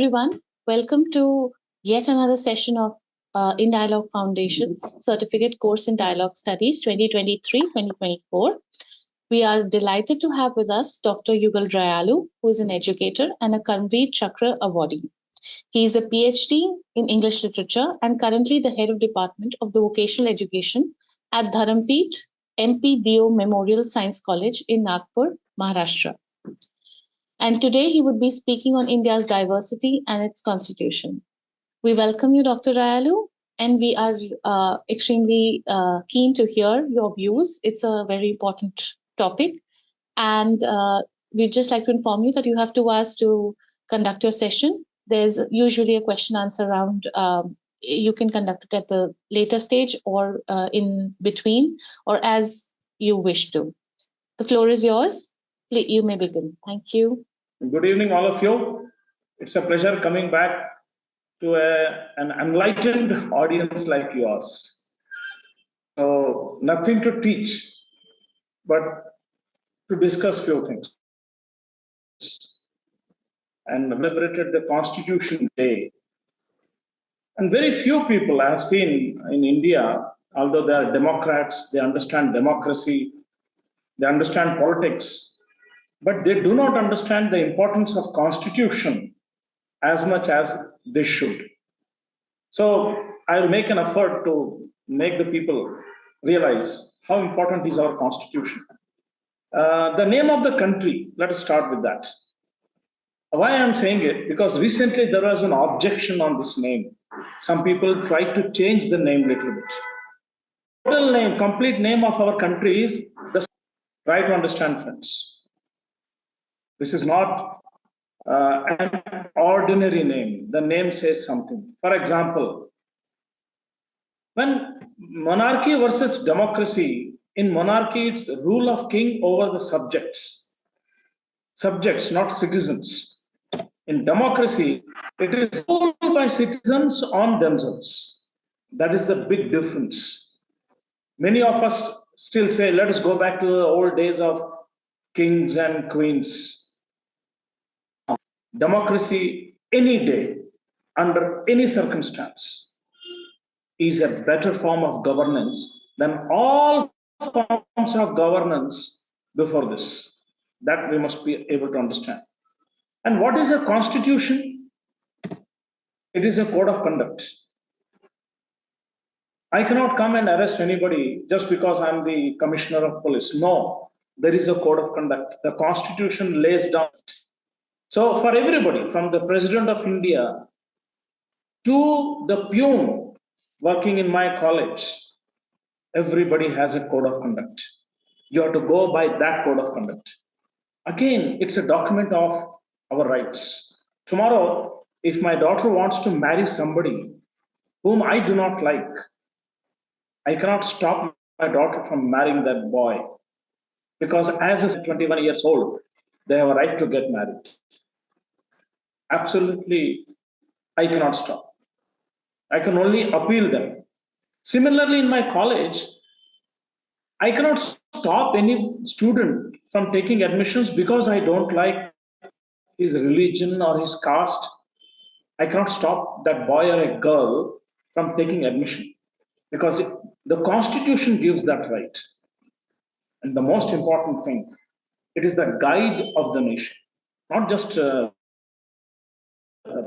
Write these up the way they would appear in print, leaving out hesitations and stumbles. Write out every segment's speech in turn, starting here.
everyone. Welcome to yet another session of In Dialogue Foundations Certificate Course in Dialogue Studies 2023-2024. We are delighted to have with us Dr. Yugal Rayalu, who is an educator and a Karmveer Chakra Awardee. He is a PhD in English Literature and currently the head of Department of the Vocational Education at Dharampeth MP Memorial Science College in Nagpur, Maharashtra. And today he would be speaking on India's diversity and its constitution. We welcome you, Dr. Rayalu, and we are extremely keen to hear your views. It's a very important topic. And we'd just like to inform you that you have 2 hours to conduct your session. There's usually a question answer round. You can conduct it at the later stage or in between or as you wish to. The floor is yours. You may begin. Thank you. Good evening, all of you. It's a pleasure coming back to an enlightened audience like yours. So, nothing to teach, but to discuss few things. And celebrated the Constitution Day. And very few people I have seen in India, although they are Democrats, they understand democracy, they understand politics, but they do not understand the importance of Constitution as much as they should. So I will make an effort to make the people realize how important is our Constitution. The name of the country, let us start with that. Why I am saying it? Because recently there was an objection on this name. Some people tried to change the name a little bit. Total name, complete name of our country is the. Try to understand, friends. This is not an ordinary name. The name says something. For example, when monarchy versus democracy, in monarchy it's rule of king over the subjects. Subjects, not citizens. In democracy, it is ruled by citizens on themselves. That is the big difference. Many of us still say, let us go back to the old days of kings and queens. Democracy, any day, under any circumstance, is a better form of governance than all forms of governance before this. That we must be able to understand. And what is a constitution? It is a code of conduct. I cannot come and arrest anybody just because I'm the commissioner of police. No, there is a code of conduct. The Constitution lays down. So for everybody, from the President of India to the peon working in my college, everybody has a code of conduct. You have to go by that code of conduct. Again, it's a document of our rights. Tomorrow, if my daughter wants to marry somebody whom I do not like, I cannot stop my daughter from marrying that boy because as a 21 years old, they have a right to get married. Absolutely, I cannot stop. I can only appeal them. Similarly, in my college, I cannot stop any student from taking admissions because I don't like his religion or his caste. I cannot stop that boy or a girl from taking admission because the Constitution gives that right. And the most important thing, it is the guide of the nation, not just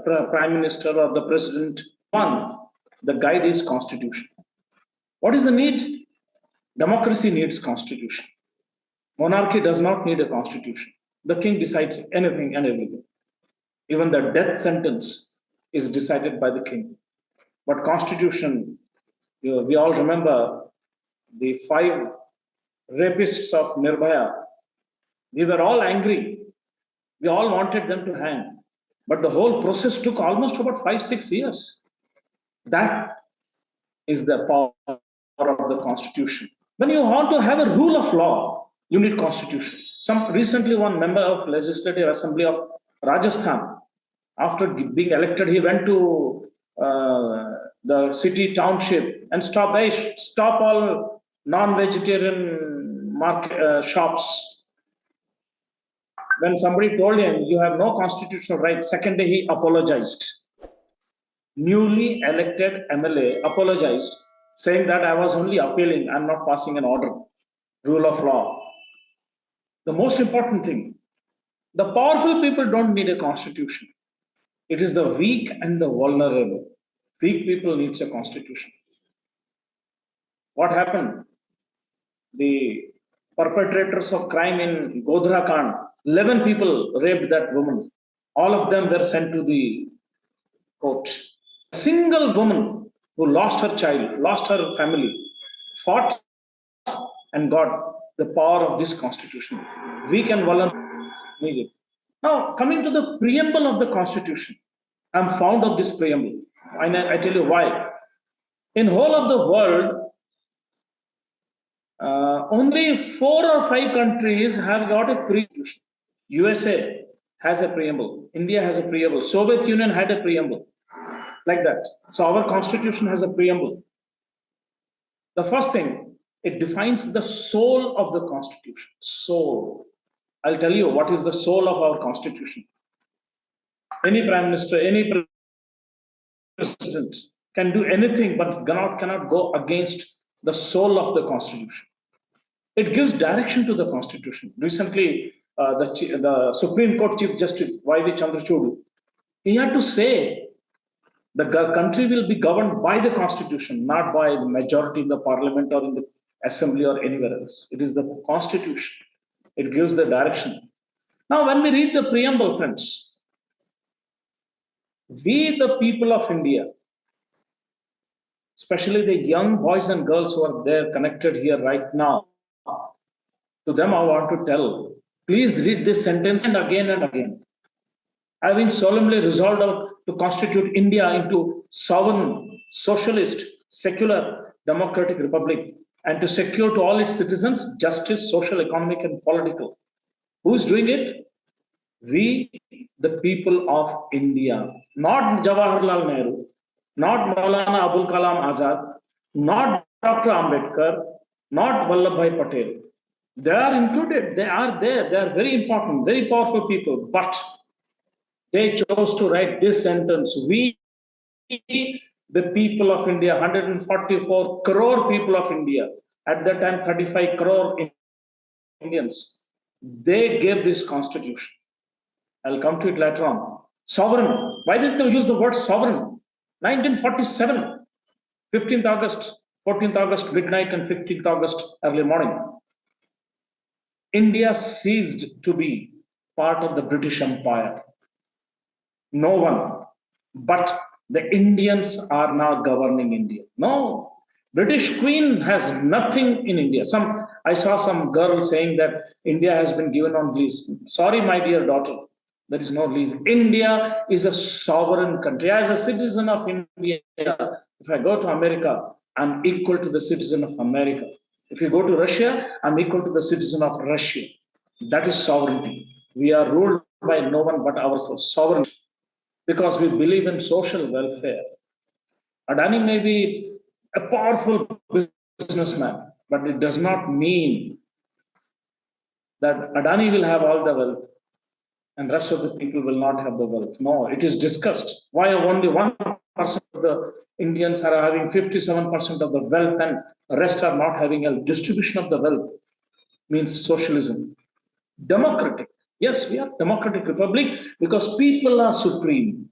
Prime Minister or the President. One, the guide is Constitution. What is the need? Democracy needs Constitution. Monarchy does not need a Constitution. The king decides anything and everything. Even the death sentence is decided by the king. But Constitution, we all remember the 5 rapists of Nirbhaya. We were all angry. We all wanted them to hang. But the whole process took almost about 5-6 years. That is the power of the Constitution. When you want to have a rule of law, you need Constitution. Recently, one member of Legislative Assembly of Rajasthan, after being elected, he went to the city township and stop all non-vegetarian shops. when somebody told him, you have no constitutional right, second day he apologized. Newly elected MLA apologized, saying that I was only appealing, I'm not passing an order. Rule of law. The most important thing, the powerful people don't need a constitution. It is the weak and the vulnerable. Weak people needs a constitution. What happened? The perpetrators of crime in Godhra Kand, 11 people raped that woman. All of them were sent to the court. A single woman who lost her child, lost her family, fought and got the power of this constitution. Weak and vulnerable needed. Now, coming to the preamble of the constitution, I'm fond of this preamble. And I tell you why. In whole of the world, only 4 or 5 countries have got a preamble. USA has a preamble. India has a preamble. Soviet Union had a preamble. Like that. So our constitution has a preamble. The first thing, it defines the soul of the constitution. Soul. I'll tell you what is the soul of our constitution. Any prime minister, any president can do anything but cannot go against the soul of the constitution. It gives direction to the constitution. Recently, the Supreme Court Chief Justice Y.V. Chandrachud, he had to say the country will be governed by the constitution, not by the majority in the parliament or in the assembly or anywhere else. It is the constitution. It gives the direction. Now, when we read the preamble, friends, we, the people of India, especially the young boys and girls who are there connected here right now, to them I want to tell, please read this sentence and again. Having solemnly resolved to constitute India into sovereign, socialist, secular, democratic republic, and to secure to all its citizens justice, social, economic, and political. Who's doing it? We, the people of India, not Jawaharlal Nehru, not Maulana Abul Kalam Azad, not Dr. Ambedkar, not Vallabhbhai Patel. They are included, they are there, they are very important, very powerful people, but they chose to write this sentence. We, the people of India, 144 crore people of India, at that time 35 crore Indians, they gave this constitution. I'll come to it later on. Sovereign. Why didn't they use the word sovereign? 1947, 15th August, 14th August, midnight, and 15th August, early morning. India ceased to be part of the British Empire. No one but the Indians are now governing India. No, British Queen has nothing in India. I saw some girl saying that India has been given on lease. Sorry, my dear daughter, there is no lease. India is a sovereign country. As a citizen of India, if I go to America, I'm equal to the citizen of America. If you go to Russia, I'm equal to the citizen of Russia. That is sovereignty. We are ruled by no one but ourselves. Sovereignty. Because we believe in social welfare. Adani may be a powerful businessman, but it does not mean that Adani will have all the wealth and rest of the people will not have the wealth. No, it is discussed. Why only 1% of the Indians are having 57% of the wealth and the rest are not having a distribution of the wealth? Means socialism. Democratic. Yes, we are democratic republic because people are supreme.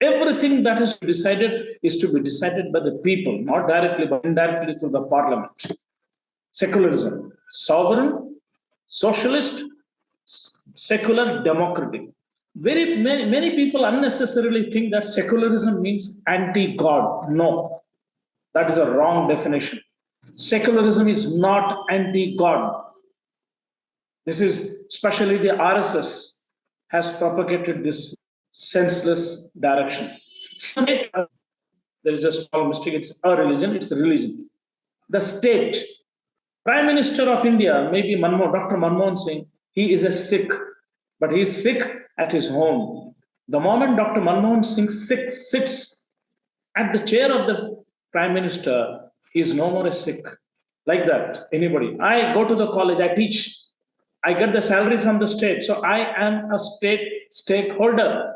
Everything that is decided is to be decided by the people, not directly but indirectly through the parliament. Secularism. Sovereign, socialist, secular, democratic. Many people unnecessarily think that secularism means anti-God. No, that is a wrong definition. Secularism is not anti-God. This is especially the RSS has propagated this senseless direction. There is a small mistake. It's a religion. It's a religion. The state, Prime Minister of India, maybe Dr. Manmohan Singh, he is a Sikh, but he is sick at his home. The moment Dr. Manmohan Singh sits at the chair of the Prime Minister, he is no more a Sikh. Like that, anybody. I go to the college, I teach. I get the salary from the state. So I am a state stakeholder.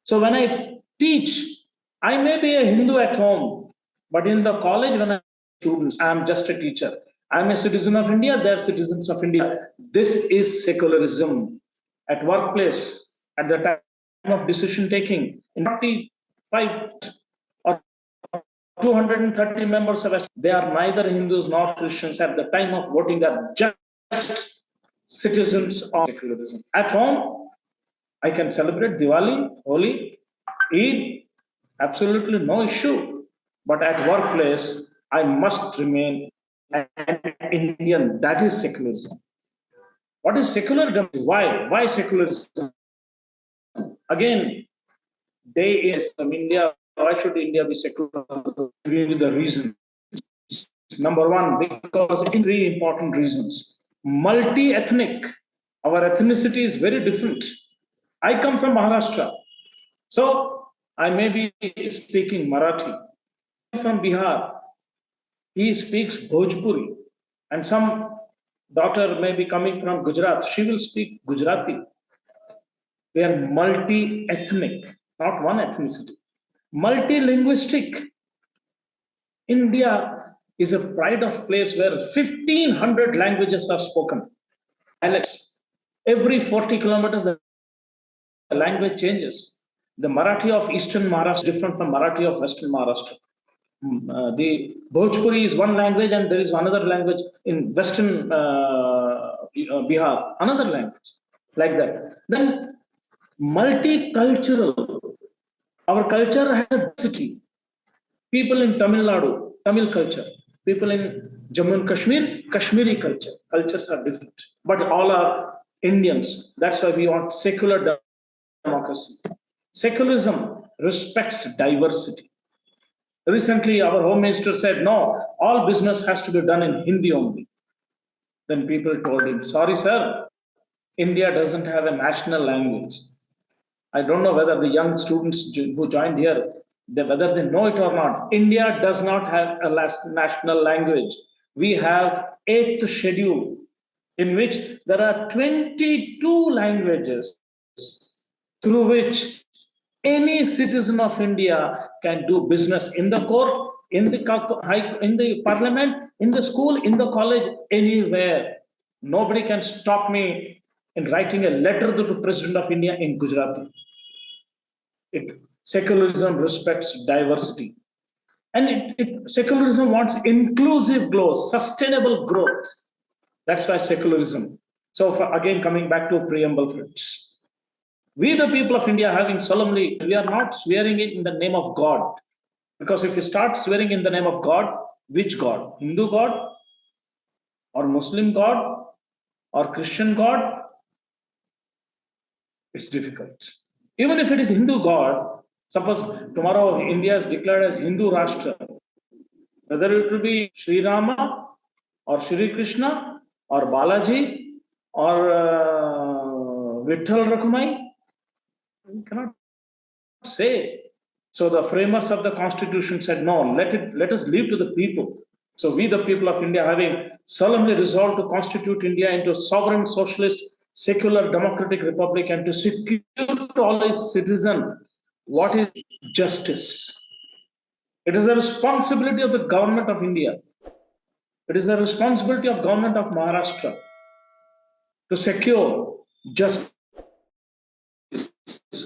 So when I teach, I may be a Hindu at home, but in the college, when I'm students, I'm just a teacher. I'm a citizen of India, they're citizens of India. This is secularism. At workplace, at the time of decision taking, in 45 or 230 members of us, they are neither Hindus nor Christians at the time of voting, are just citizens of secularism. At home, I can celebrate Diwali, Holi, Eid, absolutely no issue. But at workplace, I must remain an Indian. That is secularism. What is secularism? Why? Why secularism? Again, they is from India. Why should India be secular? Give you the reason. Number one, because it is three important reasons. Multi-ethnic. Our ethnicity is very different. I come from Maharashtra. So I may be speaking Marathi. From Bihar, he speaks Bhojpuri. And some daughter may be coming from Gujarat, she will speak Gujarati. They are multi-ethnic, not one ethnicity. Multilinguistic. India is a pride of place where 1,500 languages are spoken. Dialects. Every 40 kilometers, the language changes. The Marathi of Eastern Maharashtra is different from Marathi of Western Maharashtra. The Bhojpuri is one language, and there is another language in Western Bihar, another language, like that. Then multicultural. Our culture has a diversity. People in Tamil Nadu, Tamil culture. People in Jammu and Kashmir, Kashmiri culture. Cultures are different, but all are Indians. That's why we want secular democracy. Secularism respects diversity. Recently, our Home Minister said, no, all business has to be done in Hindi only. Then people told him, sorry, sir, India doesn't have a national language. I don't know whether the young students who joined here, whether they know it or not. India does not have a national language. We have 8th schedule, in which there are 22 languages through which any citizen of India can do business in the court, in the parliament, in the school, in the college, anywhere. Nobody can stop me in writing a letter to the President of India in Gujarati. Secularism respects diversity. And secularism wants inclusive growth, sustainable growth. That's why secularism. So again, coming back to preamble, friends. We, the people of India, having solemnly, we are not swearing it in the name of God. Because if you start swearing in the name of God, which God? Hindu God? Or Muslim God? Or Christian God? It's difficult. Even if it is Hindu God, suppose tomorrow India is declared as Hindu Rashtra, whether it will be Sri Rama or Shri Krishna or Balaji or Vitthal Rakumai, we cannot say. So the framers of the constitution said, no, let us leave to the people. So we, the people of India, having solemnly resolved to constitute India into a sovereign, socialist, secular, democratic republic, and to secure to all its citizens what is justice. It is the responsibility of the government of India. It is the responsibility of government of Maharashtra to secure justice.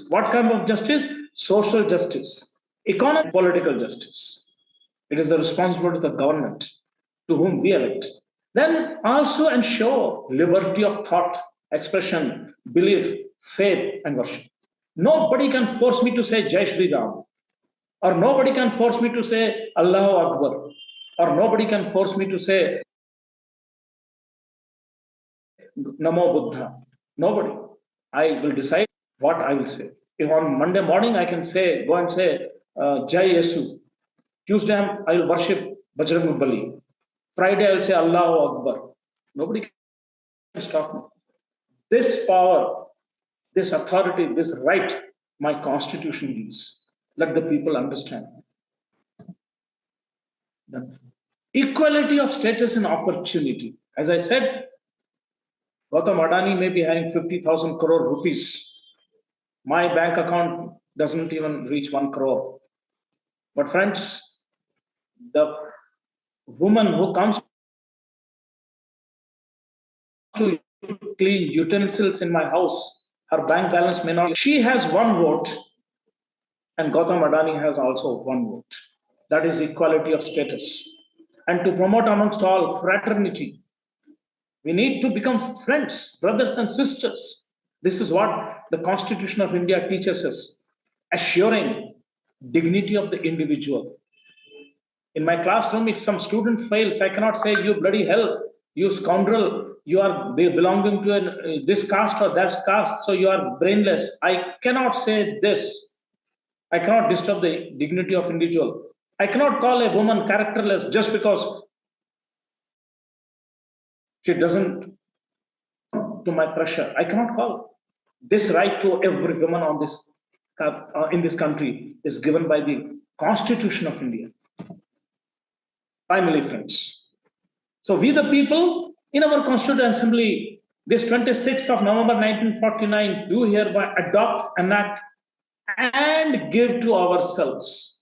What kind of justice? Social justice, economic, political justice. It is the responsibility of the government to whom we elect. Then also ensure liberty of thought, expression, belief, faith, and worship. Nobody can force me to say Jai Shri Ram, or nobody can force me to say Allahu Akbar, or nobody can force me to say Namo Buddha. Nobody. I will decide what I will say. If on Monday morning I can say, go and say Jai Yesu. Tuesday I will worship Bajrang Bali. Friday I will say Allahu Akbar. Nobody can stop me. This power, this authority, this right, my constitution gives. Let the people understand. The equality of status and opportunity. As I said, Gautam Adani may be having 50,000 crore rupees. My bank account doesn't even reach 1 crore. But friends, the woman who comes to clean utensils in my house, her bank balance may not. She has one vote, and Gautam Adani has also one vote. That is equality of status. And to promote amongst all fraternity, we need to become friends, brothers and sisters. This is what the Constitution of India teaches us, assuring dignity of the individual. In my classroom, if some student fails, I cannot say, you bloody hell, you scoundrel, you are belonging to this caste or that caste, so you are brainless. I cannot say this. I cannot disturb the dignity of individual. I cannot call a woman characterless just because she doesn't to my pressure. I cannot call. This right to every woman on this in this country is given by the Constitution of India. Finally, friends. So we the people in our Constituent Assembly, this 26th of November 1949, do hereby adopt, enact, and give to ourselves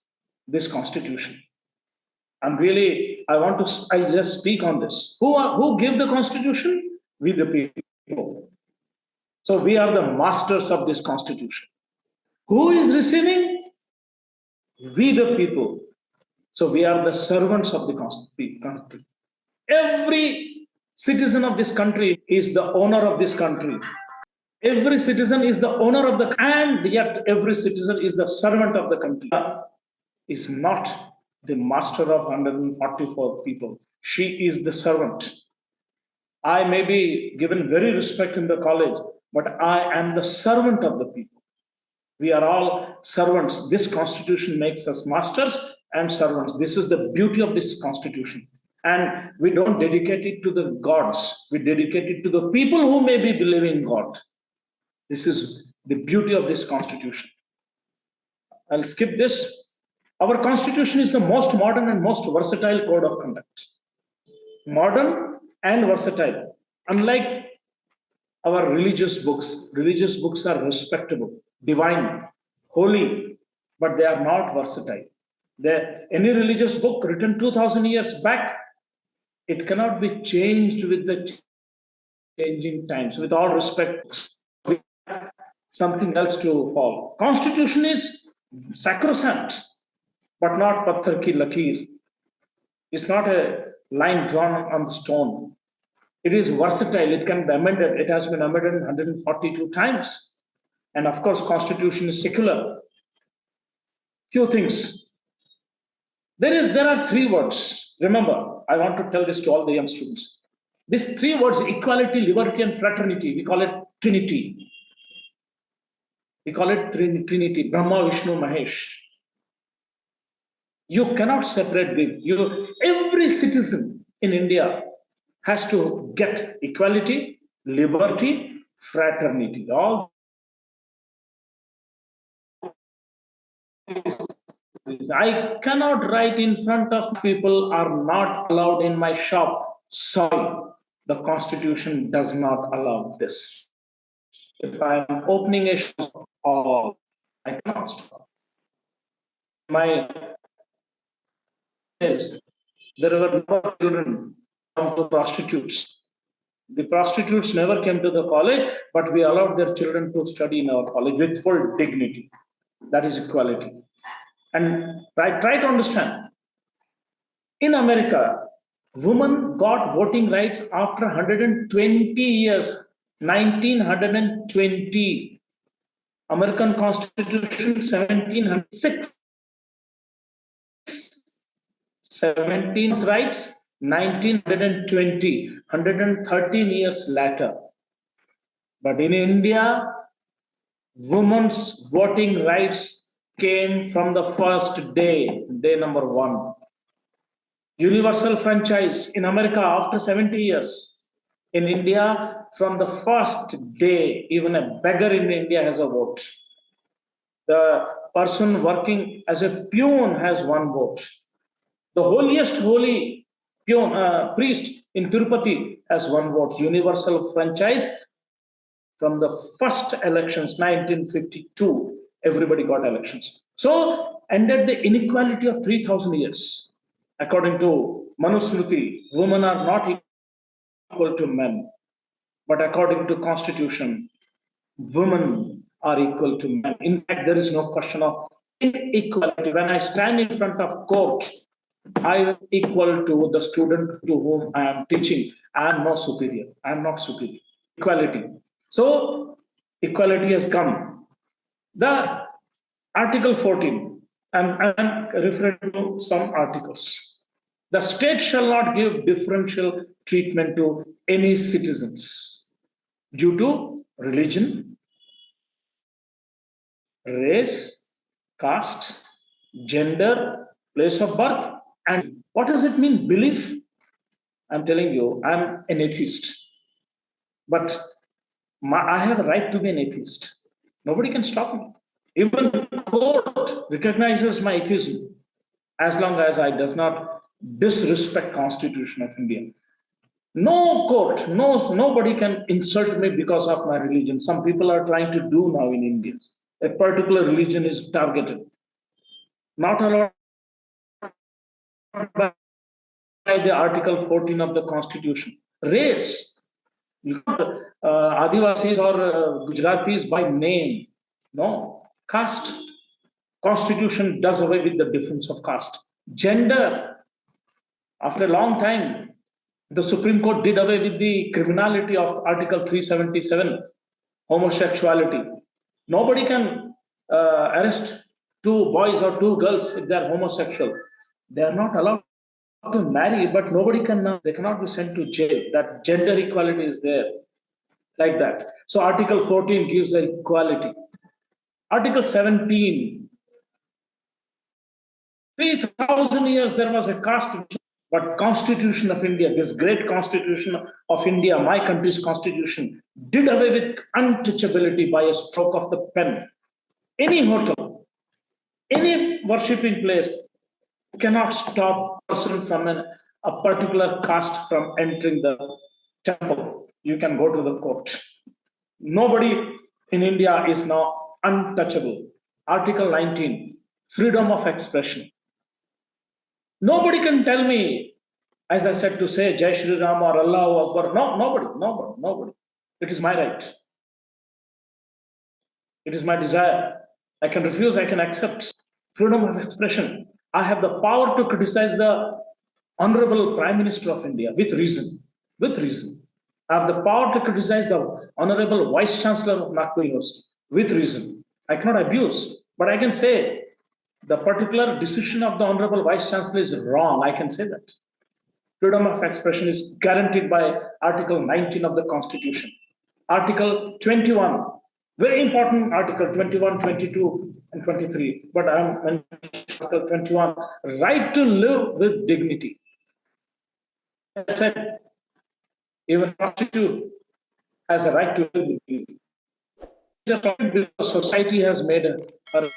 this Constitution. I just speak on this. Who give the Constitution? We the people. So we are the masters of this Constitution. Who is receiving? We the people. So we are the servants of the Constitution. Every citizen of this country is the owner of this country. Every citizen is the owner of the, and yet every citizen is the servant of the country. Is not the master of 144 people. She is the servant. I may be given very respect in the college, but I am the servant of the people. We are all servants. This Constitution makes us masters and servants. This is the beauty of this Constitution. And we don't dedicate it to the gods. We dedicate it to the people who may be believing God. This is the beauty of this Constitution. I'll skip this. Our Constitution is the most modern and most versatile code of conduct. Modern and versatile. Unlike our religious books are respectable, divine, holy, but they are not versatile. Any religious book written 2000 years back, it cannot be changed with the changing times. With all respect, something else to follow. Constitution is sacrosanct, but not patthar ki lakir. It's not a line drawn on the stone. It is versatile. It can be amended. It has been amended 142 times. And of course, Constitution is secular. Few things. There are three words. Remember, I want to tell this to all the young students. These three words, equality, liberty, and fraternity, we call it Trinity. We call it Trinity, Brahma, Vishnu, Mahesh. You cannot separate them. Every citizen in India has to get equality, liberty, fraternity. All I cannot write in front of people are not allowed in my shop. Sorry, the Constitution does not allow this. If I am opening a shop, I cannot stop. My is there were a number of children come to prostitutes. The prostitutes never came to the college, but we allowed their children to study in our college with full dignity. That is equality. And try to understand. In America, women got voting rights after 120 years, 1920. American Constitution, 1706. 17 rights, 1920, 113 years later. But in India, women's voting rights came from the first day number one. Universal franchise in America after 70 years. In India, from the first day, even a beggar in India has a vote. The person working as a peon has one vote. The holiest holy priest in Tirupati has one vote. Universal franchise from the first elections, 1952, everybody got elections. So ended the inequality of 3,000 years. According to Manusmriti, women are not equal to men. But according to Constitution, women are equal to men. In fact, there is no question of inequality. When I stand in front of court, I am equal to the student to whom I am teaching. I am not superior. I am not superior. Equality. So equality has come. The Article 14, I'm referring to some articles. The state shall not give differential treatment to any citizens due to religion, race, caste, gender, place of birth. And what does it mean, belief? I'm telling you, I'm an atheist. But I have a right to be an atheist. Nobody can stop me. Even court recognizes my atheism as long as I does not disrespect Constitution of India. No court, nobody can insult me because of my religion. Some people are trying to do now in India. A particular religion is targeted. Not allowed by the Article 14 of the Constitution. Race. You got Adivasis or Gujaratis by name. No. Caste. Constitution does away with the difference of caste. Gender. After a long time, the Supreme Court did away with the criminality of Article 377, homosexuality. Nobody can arrest two boys or two girls if they are homosexual. They are not allowed to marry, but nobody can, they cannot be sent to jail. That gender equality is there, like that. So Article 14 gives equality. Article 17, 3,000 years there was a caste, but Constitution of India, this great Constitution of India, my country's Constitution, did away with untouchability by a stroke of the pen. Any hotel, any worshipping place cannot stop a person from a particular caste from entering the temple. You can go to the court. Nobody in India is now untouchable. Article 19, freedom of expression. Nobody can tell me, as I said, to say Jai Shri Ram or Allahu Akbar. No, nobody. It is my right. It is my desire. I can refuse, I can accept. Freedom of expression. I have the power to criticize the Honorable Prime Minister of India with reason. With reason. I have the power to criticize the Honorable Vice Chancellor of Nagpur University with reason. I cannot abuse, but I can say the particular decision of the Honorable Vice Chancellor is wrong. I can say that. Freedom of expression is guaranteed by Article 19 of the Constitution. Article 21, very important Article 21, 22, and 23. But I'm in Article 21, right to live with dignity. I said, even Constitution has a right to live with dignity. Because society has made a person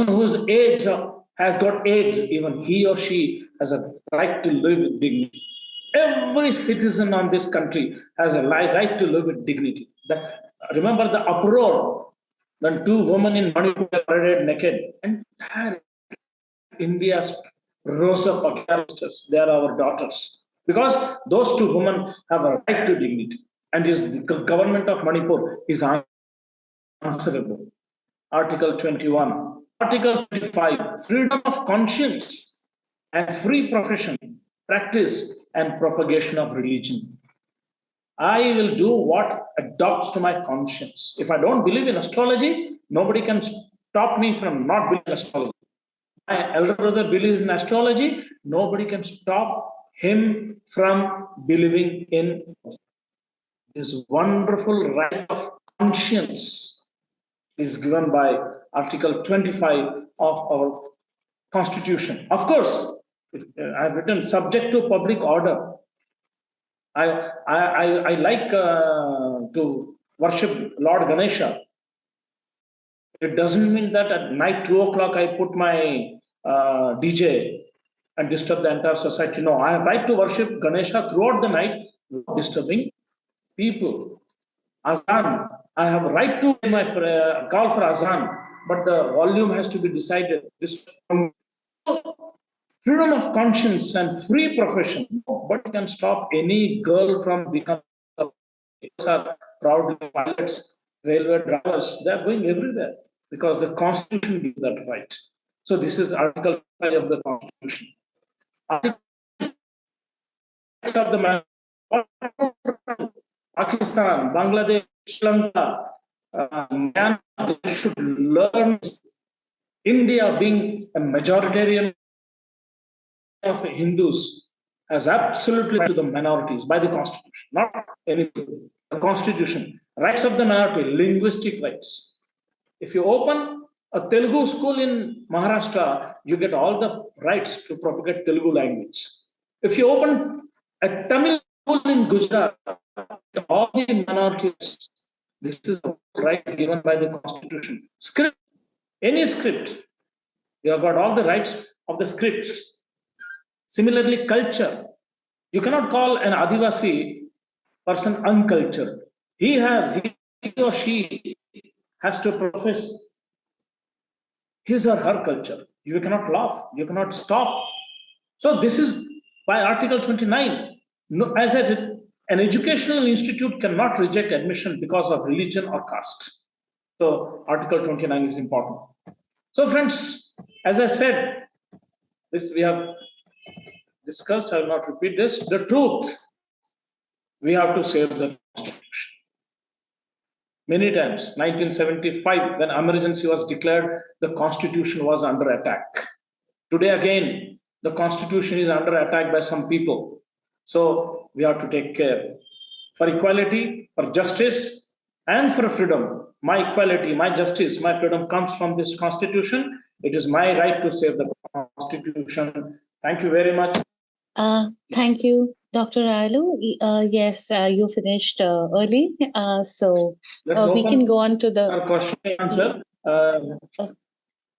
who is AIDS has got AIDS, even he or she has a right to live with dignity. Every citizen on this country has a right to live with dignity. Remember the uproar when two women in Manipur were paraded naked. Entire India rose up against us. They are our daughters. Because those two women have a right to dignity. And the government of Manipur is answerable. Article 21. Article 25, freedom of conscience and free profession, practice and propagation of religion. I will do what adopts to my conscience. If I don't believe in astrology, nobody can stop me from not believing in astrology. My elder brother believes in astrology, nobody can stop him from believing in this wonderful right of conscience is given by Article 25 of our Constitution. Of course, I've written subject to public order. I like to worship Lord Ganesha. It doesn't mean that at night 2 o'clock I put my DJ and disturb the entire society. No, I have right to worship Ganesha throughout the night without disturbing people. Azan, I have a right to my prayer, call for Azan, but the volume has to be decided. This freedom of conscience and free profession. Nobody can stop any girl from becoming proud pilots, railway drivers. They are going everywhere because the Constitution gives that right. So this is Article 5 of the Constitution. Article of the man, Pakistan, Bangladesh, Sri Lanka, Myanmar, they should learn. India, being a majoritarian of Hindus, has absolutely right to the minorities by the Constitution, not any the Constitution. Rights of the minority, linguistic rights. If you open a Telugu school in Maharashtra, you get all the rights to propagate Telugu language. If you open a Tamil school in Gujarat, all the minorities, this is the right given by the Constitution. Script, any script, you have got all the rights of the scripts. Similarly, culture. You cannot call an Adivasi person uncultured. He or she has to profess his or her culture. You cannot laugh, you cannot stop. So this is by Article 29. No, as I said, an educational institute cannot reject admission because of religion or caste. So Article 29 is important. So friends, as I said, this we have discussed, I will not repeat this. The truth, we have to save the Constitution. Many times, 1975, when emergency was declared, the Constitution was under attack. Today again, the Constitution is under attack by some people. So we have to take care for equality, for justice, and for freedom. My equality, my justice, my freedom comes from this Constitution. It is my right to save the Constitution. Thank you very much. Thank you, Dr. Rayalu. Yes, you finished early, so we can go on to the question and answer.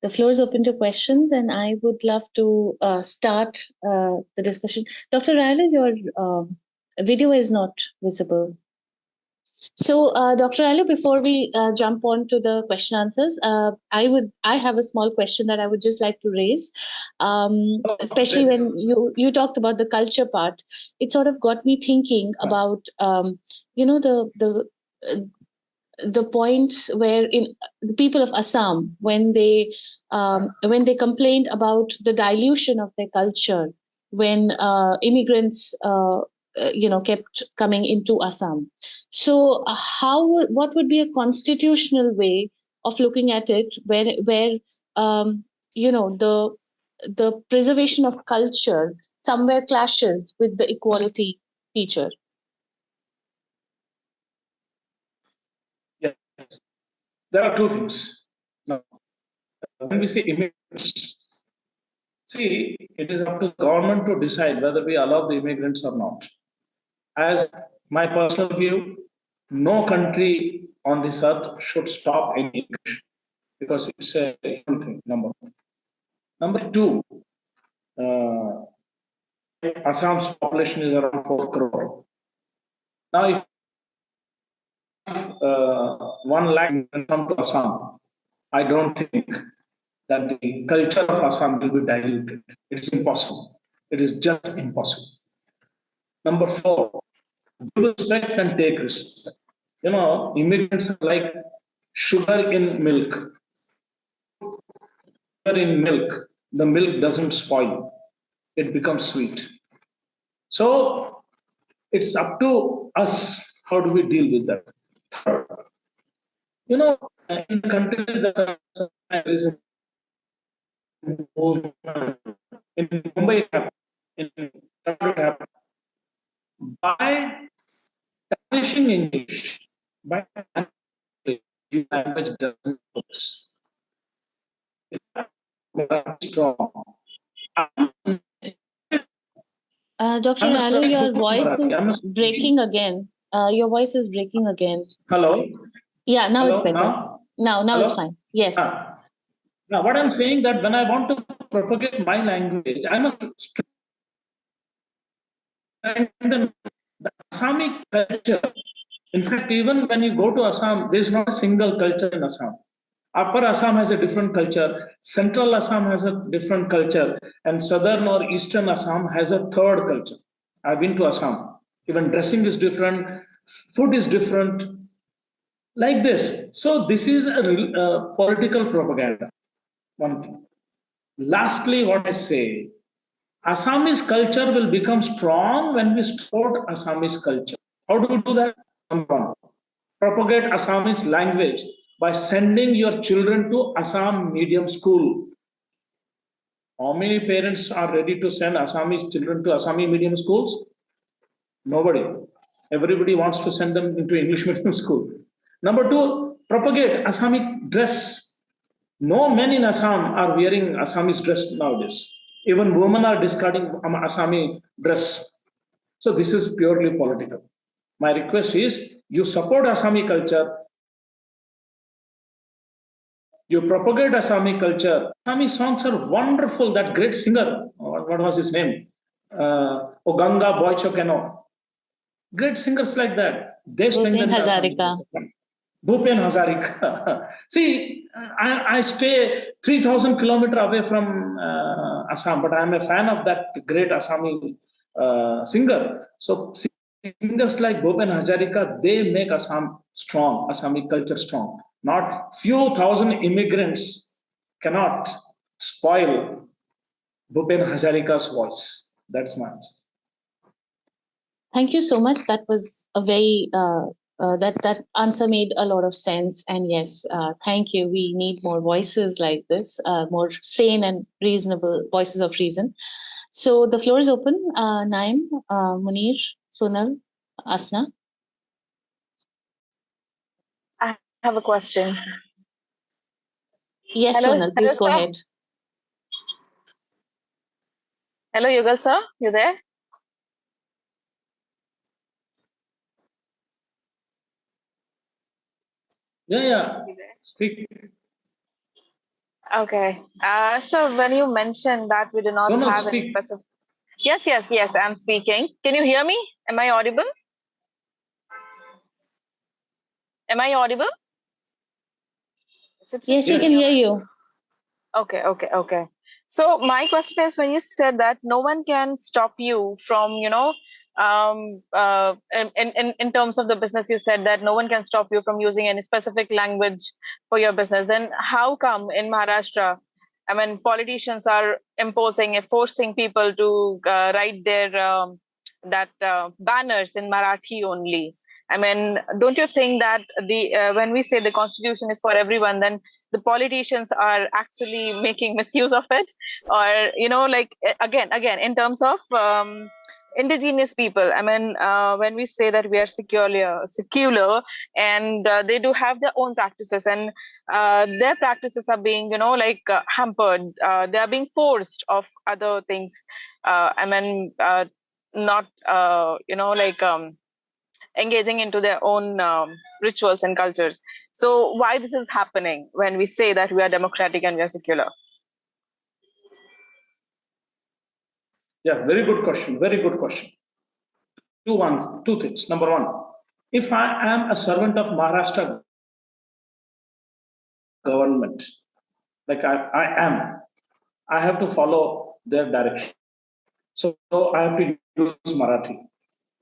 The floor is open to questions, and I would love to start the discussion. Dr. Rayalu, your video is not visible. So, Dr. Rayalu, before we jump on to the question answers, I have a small question that I would just like to raise, especially when you talked about the culture part. It sort of got me thinking about the points where in the people of Assam, when they complained about the dilution of their culture, when immigrants kept coming to Assam. So what would be a constitutional way of looking at it, where the preservation of culture somewhere clashes with the equality feature? Yes. There are two things. Now, when we say immigrants, see, it is up to the government to decide whether we allow the immigrants or not. As my personal view, no country on this earth should stop any immigration because it's a human thing, number one. Number two, Assam's population is around 4 crore. Now, if 1 lakh come to Assam, I don't think that the culture of Assam will be diluted. It's impossible. It is just impossible. Number 4, give respect and take respect. Immigrants are like sugar in milk. Sugar in milk, the milk doesn't spoil. It becomes sweet. So it's up to us. How do we deal with that? Third, in countries that in Mumbai it happened, in Nagpur it happened. By tarnishing English, by language doesn't focus. Strong. Dr. Rayalu, your voice is breaking again. Your voice is breaking again. Hello? Yeah, now Hello? it's better. Now it's fine. Yes. Now, what I'm saying that when I want to propagate my language, I must strengthen the Assami culture. In fact, even when you go to Assam, there is not a single culture in Assam. Upper Assam has a different culture, Central Assam has a different culture, and Southern or Eastern Assam has a third culture. I've been to Assam. Even dressing is different, food is different, like this. So this is a political propaganda, one thing. Lastly, what I say, Assamese culture will become strong when we support Assamese culture. How do we do that? Number one, propagate Assamese language by sending your children to Assam medium school. How many parents are ready to send Assamese children to Assami medium schools? Nobody. Everybody wants to send them into English medium school. Number two, propagate Assami dress. No men in Assam are wearing Assamese dress nowadays. Even women are discarding Assami dress. So this is purely political. My request is you support Assami culture, you propagate Assami culture. Assami songs are wonderful. That great singer, what was his name? Oganga Boychokeno. Great singers like that. They strengthen the Assami culture. Bhupen Hazarika. See, I stay 3,000 kilometers away from Assam, but I am a fan of that great Assami singer. So singers like Bhupen Hazarika, they make Assam strong, Assami culture strong. Not few thousand immigrants cannot spoil Bhupen Hazarika's voice. That's my answer. Thank you so much. That was a very that answer made a lot of sense. And yes, thank you. We need more voices like this, more sane and reasonable voices of reason. So the floor is open. Naim, Munir, Sonal, Asna. I have a question. Yes, Hello, Sonal, please go sir. ahead. Hello, Yugal sir, you there? Yeah. Speak. Okay. So when you mentioned that we do not Sonal, have any speak. specific. Yes, I'm speaking. Can you hear me? Am I audible? Am I audible? Yes, we can hear you. Okay. So my question is, when you said that no one can stop you from, in terms of the business, you said that no one can stop you from using any specific language for your business. Then how come in Maharashtra, I mean, politicians are forcing people to write their banners in Marathi only? I mean, don't you think that when we say the constitution is for everyone, then the politicians are actually making misuse of it? Or, again, in terms of indigenous people, I mean, when we say that we are secular, and they do have their own practices, and their practices are being, hampered. They are being forced of other things. Not, engaging into their own rituals and cultures. So why this is happening when we say that we are democratic and we are secular? Yeah, very good question. Two things. Number one, if I am a servant of Maharashtra government, like I have to follow their direction. So I have to use Marathi.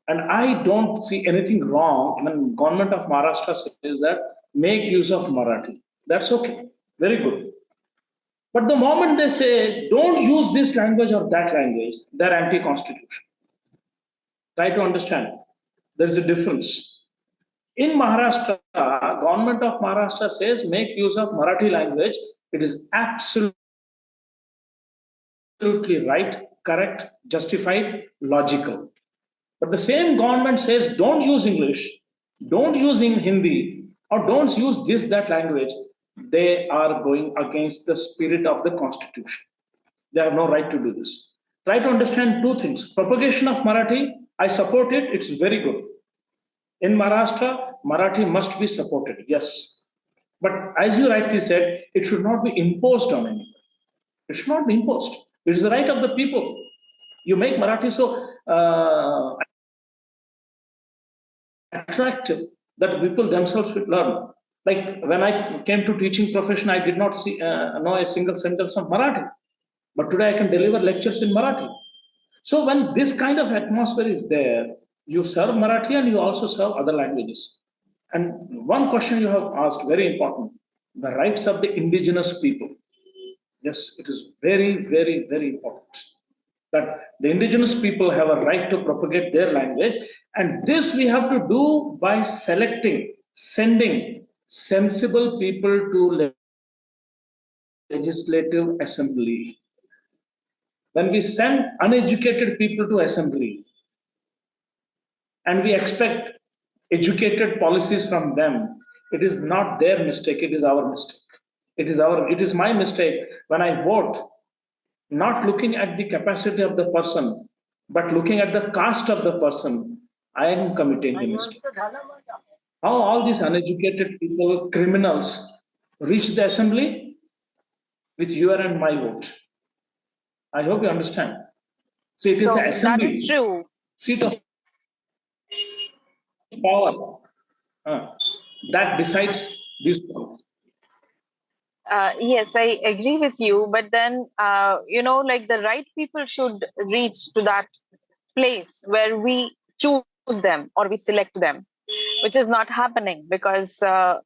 And I don't see anything wrong when government of Maharashtra says that make use of Marathi. That's okay. Very good. But the moment they say don't use this language or that language, they're anti-constitution. Try to understand. There is a difference. In Maharashtra, government of Maharashtra says make use of Marathi language. It is absolutely right, correct, justified, logical. But the same government says don't use English, don't use in Hindi, or don't use this, that language. They are going against the spirit of the constitution. They have no right to do this. Try to understand two things. Propagation of Marathi, I support it, it's very good. In Maharashtra, Marathi must be supported, yes. But as you rightly said, it should not be imposed on anyone. It should not be imposed. It is the right of the people. You make Marathi so attractive that people themselves will learn. Like when I came to teaching profession, I did not know a single sentence of Marathi. But today I can deliver lectures in Marathi. So when this kind of atmosphere is there, you serve Marathi and you also serve other languages. And one question you have asked, very important, the rights of the indigenous people. Yes, it is very, very, very important that the indigenous people have a right to propagate their language. And this we have to do by sending sensible people to legislative assembly. When we send uneducated people to assembly and we expect educated policies from them, it is not their mistake, it is our mistake. It is my mistake when I vote, not looking at the capacity of the person, but looking at the caste of the person. I am committing the mistake. How all these uneducated people, criminals, reach the assembly? With your and my vote. I hope you understand. So it is the assembly. That is true. Seat of power that decides these points. Yes, I agree with you. But then, like the right people should reach to that place where we choose them or we select them, which is not happening because, I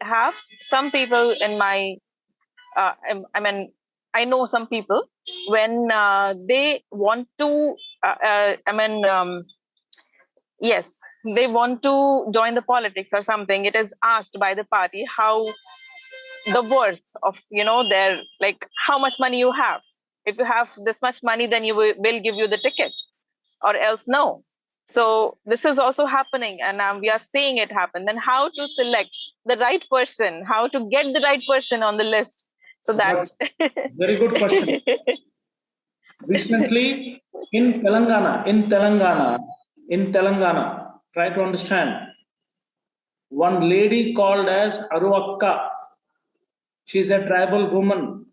have some people in my, I know some people when they want to, yes, they want to join the politics or something. It is asked by the party how the worth of their, like, how much money you have. If you have this much money, then you will give you the ticket, or else no. So this is also happening, and we are seeing it happen. Then how to select the right person, how to get the right person on the list, so that very good question. Recently in Telangana, try to understand. One lady called as Aruakka. She is a tribal woman.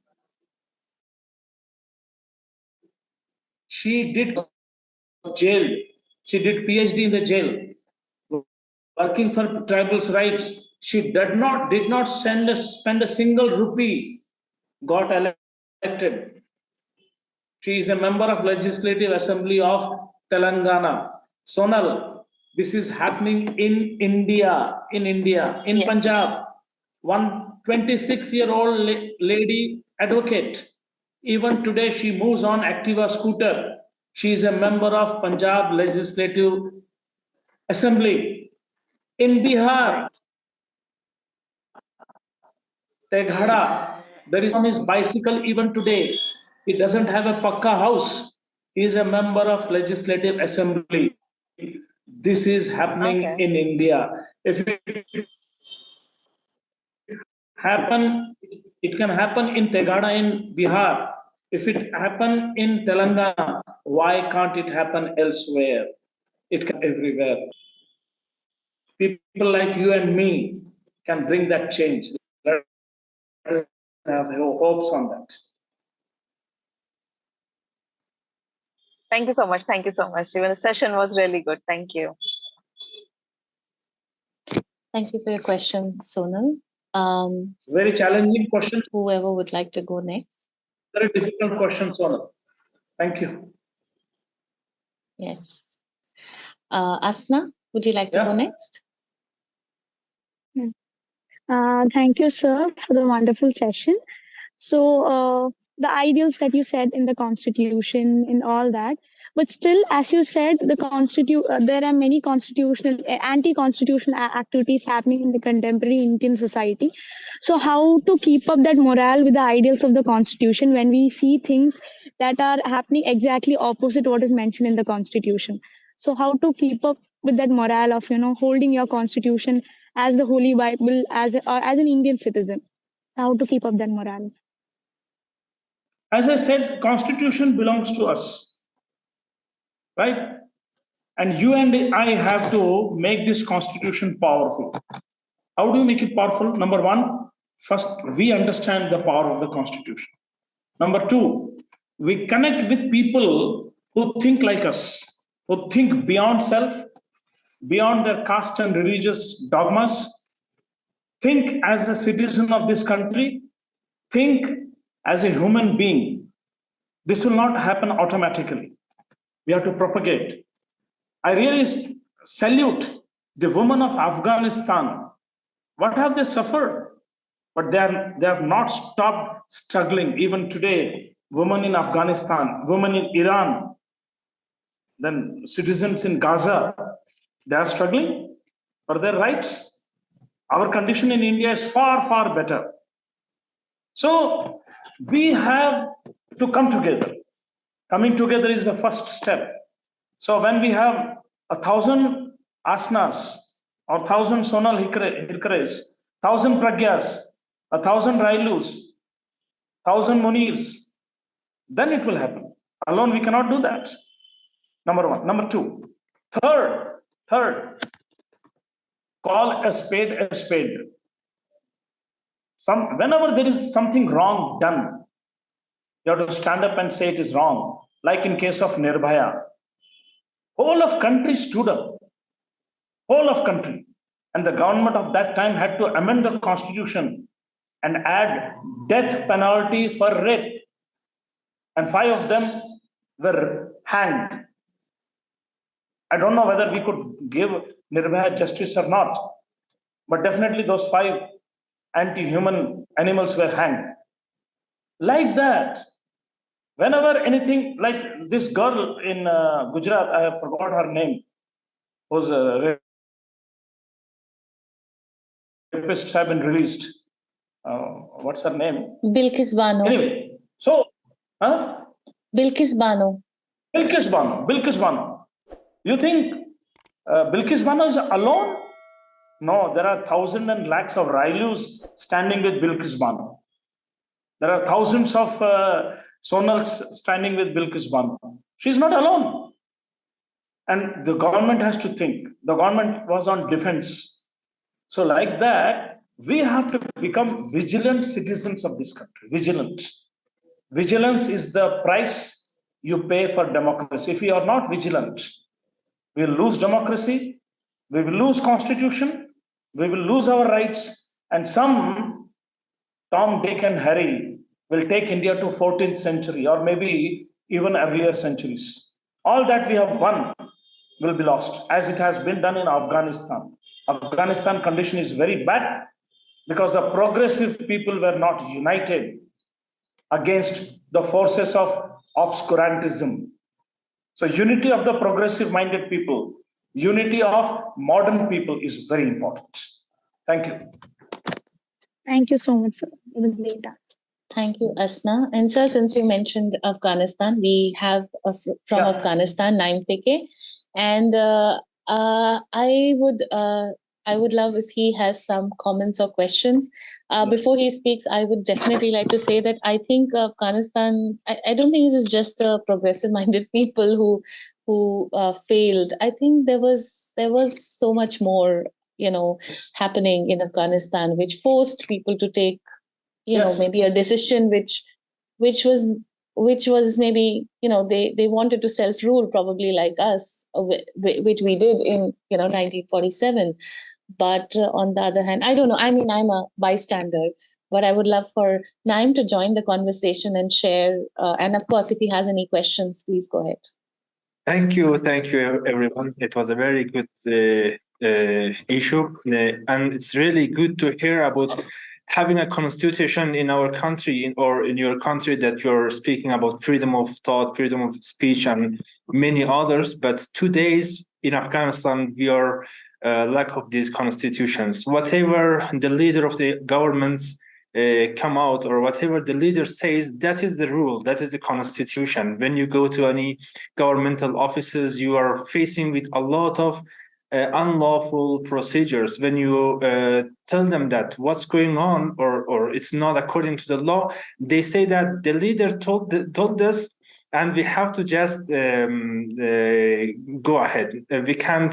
She did jail. She did PhD in the jail, working for tribals' rights. She did not spend a single rupee. Got elected. She is a member of Legislative Assembly of Telangana. Sonal, this is happening in India, in Punjab. One 26-year-old lady advocate. Even today, she moves on Activa scooter. She is a member of Punjab Legislative Assembly. In Bihar, Teghada, there is on his bicycle even today. He doesn't have a pakka house. He is a member of Legislative Assembly. This is happening in India. If it can happen in Teghada in Bihar. If it happen in Telangana, why can't it happen elsewhere? It can everywhere. People like you and me can bring that change. Let us have hopes on that. Thank you so much. Thank you so much. Even the session was really good. Thank you. Thank you for your question, Sonal. Very challenging question. Whoever would like to go next. Very difficult question, Sonal. Thank you. Yes. Asna, would you like to go next? Thank you, sir, for the wonderful session. So, the ideals that you said in the Constitution and all that, but still, as you said, there are many anti-constitutional activities happening in the contemporary Indian society. So, how to keep up that morale with the ideals of the Constitution when we see things that are happening exactly opposite what is mentioned in the Constitution? So, how to keep up with that morale of holding your Constitution as the Holy Bible as an Indian citizen? How to keep up that morale? As I said, Constitution belongs to us, right? And you and I have to make this Constitution powerful. How do you make it powerful? Number one, first, we understand the power of the Constitution. Number two, we connect with people who think like us, who think beyond self, beyond their caste and religious dogmas, think as a citizen of this country, think as a human being. This will not happen automatically. We have to propagate. I really salute the women of Afghanistan. What have they suffered? But they have not stopped struggling. Even today, women in Afghanistan, women in Iran, then citizens in Gaza, they are struggling for their rights. Our condition in India is far, far better. So we have to come together. Coming together is the first step. So when we have 1,000 asanas or 1,000 sonal hikres, 1,000 pragyas, 1,000 railus, 1,000 munirs, then it will happen. Alone we cannot do that. Number one. Number two. Third, call a spade a spade. Whenever there is something wrong done, you have to stand up and say it is wrong. Like in case of Nirbhaya, whole of country stood up. Whole of country. And the government of that time had to amend the constitution and add death penalty for rape. And 5 of them were hanged. I don't know whether we could give Nirbhaya justice or not, but definitely those 5 anti-human animals were hanged. Like that, whenever anything, like this girl in Gujarat, I have forgot her name, whose rapists have been released. What's her name? Bilkis Bano. Anyway, so, Bilkis Bano. Bilkis Bano. You think Bilkis Bano is alone? No, there are thousands and lakhs of Railus standing with Bilkis Bano. There are thousands of Sonals standing with Bilkis Bano. She's not alone. And the government has to think. The government was on defense. So like that, we have to become vigilant citizens of this country. Vigilant. Vigilance is the price you pay for democracy. If we are not vigilant, we will lose democracy, we will lose constitution, we will lose our rights, and some Tom, Dick, and Harry will take India to 14th century or maybe even earlier centuries. All that we have won will be lost, as it has been done in Afghanistan. Afghanistan condition is very bad because the progressive people were not united against the forces of obscurantism. So unity of the progressive-minded people, unity of modern people is very important. Thank you. Thank you so much, sir, for the great answer. Thank you, Asna. And sir, since you mentioned Afghanistan, we have from Afghanistan, 9PK. And I would love if he has some comments or questions. Before he speaks, I would definitely like to say that I think Afghanistan, I don't think it is just progressive-minded people who failed. I think there was so much more, happening in Afghanistan, which forced people to take, maybe a decision which was maybe, they wanted to self-rule, probably like us, which we did in 1947. But on the other hand, I don't know. I mean, I'm a bystander, but I would love for Naim to join the conversation and share. And of course, if he has any questions, please go ahead. Thank you, everyone. It was a very good issue, and it's really good to hear about having a constitution in our country or in your country that you're speaking about freedom of thought, freedom of speech, and many others. But 2 days in Afghanistan, we are lack of these constitutions. Whatever the leader of the governments come out or whatever the leader says, that is the rule, that is the constitution. When you go to any governmental offices, you are facing with a lot of unlawful procedures. When you tell them that what's going on or it's not according to the law, they say that the leader told us and we have to just go ahead. We can't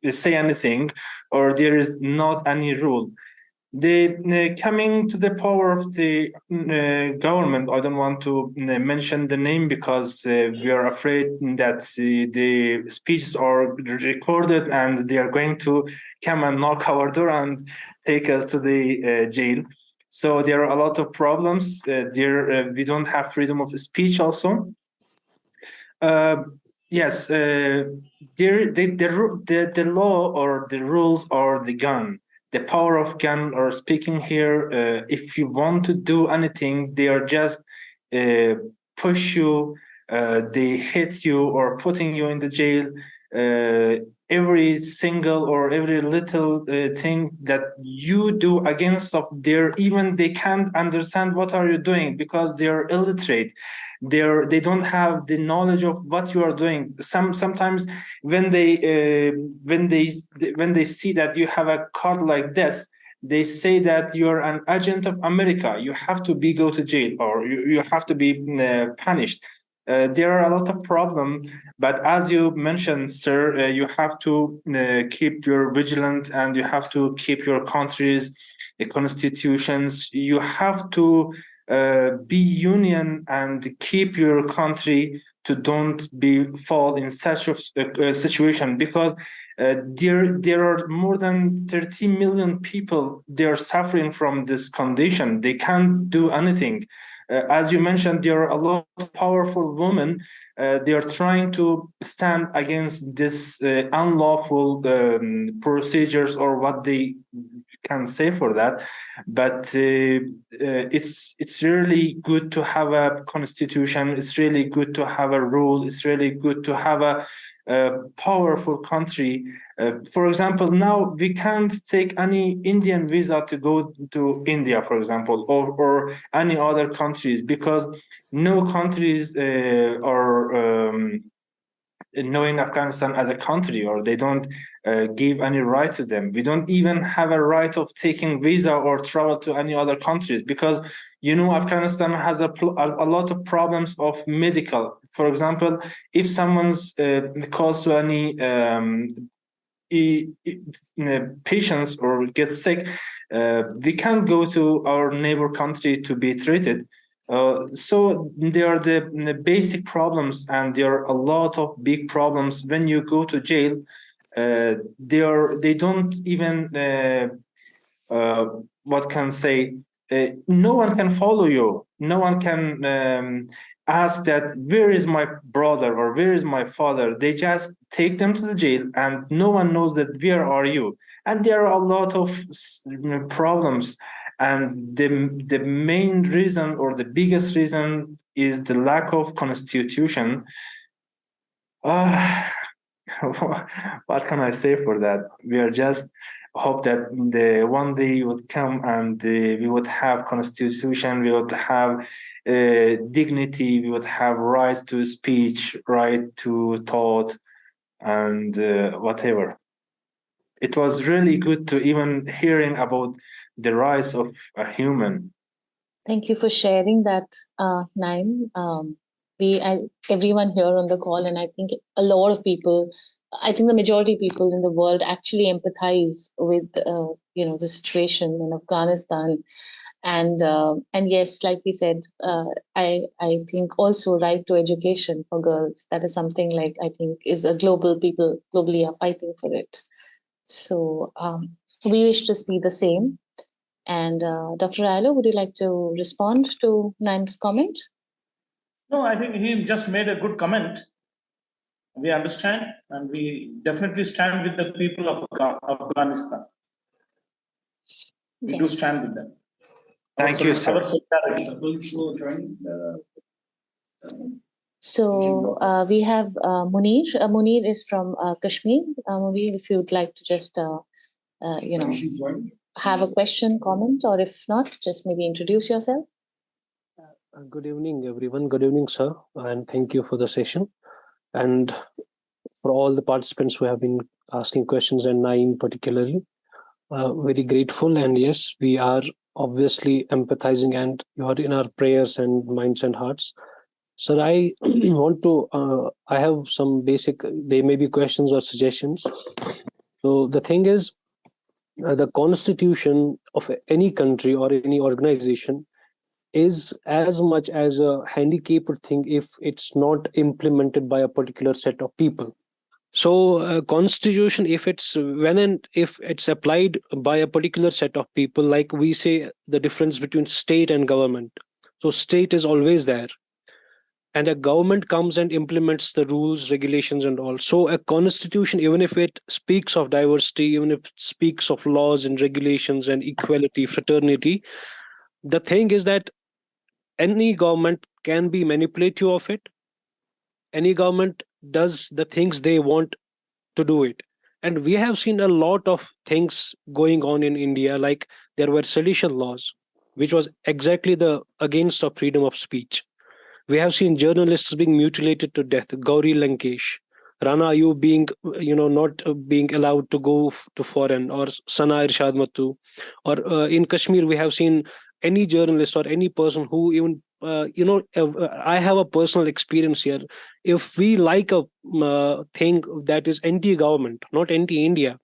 say anything or there is not any rule. Coming to the power of the government, I don't want to mention the name because we are afraid that the speeches are recorded and they are going to come and knock our door and take us to the jail. So there are a lot of problems. We don't have freedom of speech also. Yes, the law or the rules or the gun. The power of gun or speaking here, if you want to do anything, they are just push you, they hit you or putting you in the jail. Every single or every little thing that you do against of even they can't understand what are you doing because they're illiterate. They don't have the knowledge of what you are doing. Sometimes when they see that you have a card like this, they say that you're an agent of America. You have to go to jail or you have to be punished. There are a lot of problems, but as you mentioned, sir, you have to keep your vigilant and you have to keep your country's constitutions. You have to be union and keep your country to don't fall in such a situation because there are more than 30 million people. They are suffering from this condition. They can't do anything. As you mentioned, there are a lot of powerful women. They are trying to stand against this unlawful procedures or what they can say for that. But it's really good to have a constitution. It's really good to have a rule. It's really good to have a powerful country. For example, now we can't take any Indian visa to go to India, for example, or any other countries because no countries are knowing Afghanistan as a country, or they don't give any right to them. We don't even have a right of taking visa or travel to any other countries because, Afghanistan has a lot of problems of medical. For example, if someone's caused to any patients or get sick, we can't go to our neighbor country to be treated. So there are the basic problems, and there are a lot of big problems. When you go to jail, they don't even what can say. No one can follow you. No one can ask that where is my brother or where is my father. They just take them to the jail, and no one knows that where are you. And there are a lot of problems. And the main reason or the biggest reason is the lack of constitution. What can I say for that? We are just hope that the one day would come and we would have constitution, we would have dignity, we would have rights to speech, right to thought, and whatever. It was really good to even hearing about the rights of a human. Thank you for sharing that, Naim. Everyone here on the call, and I think a lot of people, I think the majority of people in the world actually empathize with, the situation in Afghanistan. And yes, like we said, I think also right to education for girls. That is something like I think is a people globally are fighting for it. So we wish to see the same. And Dr. Rayalu, would you like to respond to Naim's comment? No, I think he just made a good comment. We understand, and we definitely stand with the people of Afghanistan. We do stand with them. Thank you, sir. So we have Munir. Munir is from Kashmir. Munir, if you'd like to just, have a question, comment, or if not, just maybe introduce yourself. Good evening, everyone. Good evening, sir, and thank you for the session. And for all the participants who have been asking questions, and Naim particularly, very grateful. And yes, we are obviously empathizing, and you are in our prayers and minds and hearts. Sir, I want to, I have some basic, they may be questions or suggestions. So the thing is, the constitution of any country or any organization is as much as a handicapped thing if it's not implemented by a particular set of people. So constitution, if it's when and if it's applied by a particular set of people, like we say the difference between state and government. So state is always there, and a government comes and implements the rules, regulations, and all. So a constitution, even if it speaks of diversity, even if it speaks of laws and regulations and equality, fraternity, the thing is that any government can be manipulative of it. Any government does the things they want to do it. And we have seen a lot of things going on in India, like there were sedition laws, which was exactly the against of freedom of speech. We have seen journalists being mutilated to death. Gauri Lankesh, Rana Ayub being, not being allowed to go to foreign, or Sana Irshad Matu, or in Kashmir we have seen any journalist or any person who even, I have a personal experience here. If we like a thing that is anti-government, not anti-India,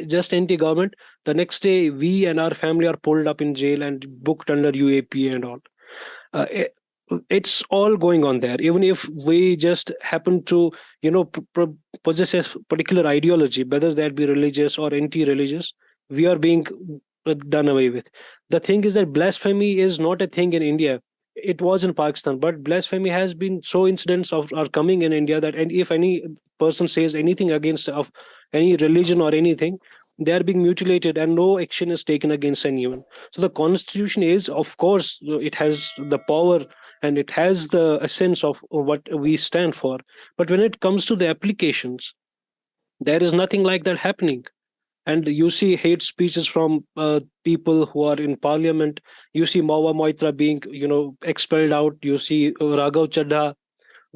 just anti-government, the next day we and our family are pulled up in jail and booked under UAP and all. It's all going on there. Even if we just happen to possess a particular ideology, whether that be religious or anti-religious, we are being done away with. The thing is that blasphemy is not a thing in India. It was in Pakistan, but blasphemy has been, so incidents of are coming in India that, and if any person says anything against of any religion or anything, they are being mutilated and no action is taken against anyone. So the constitution is, of course, it has the power and it has the essence of what we stand for. But when it comes to the applications, there is nothing like that happening. And you see hate speeches from people who are in parliament. You see Mawa Moitra being, expelled out. You see Raghav Chadha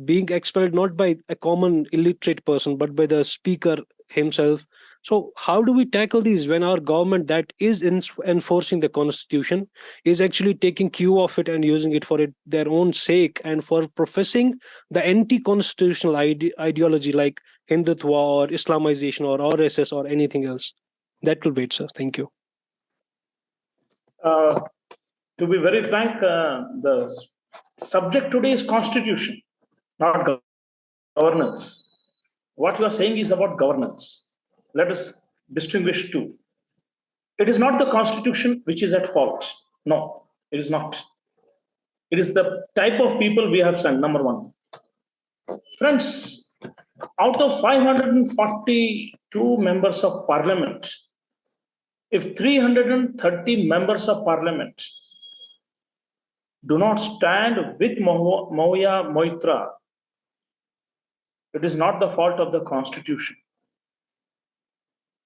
being expelled not by a common illiterate person, but by the speaker himself. So how do we tackle these when our government that is enforcing the constitution is actually taking cue of it and using it for their own sake and for professing the anti-constitutional ideology like Hindutva or Islamization or RSS or anything else? That will be it, sir. Thank you. To be very frank, the subject today is constitution, not governance. What you are saying is about governance. Let us distinguish two. It is not the constitution which is at fault. No, it is not. It is the type of people we have sent, number one. Friends, out of 542 members of parliament, if 330 members of parliament do not stand with Mawya Moitra, it is not the fault of the constitution.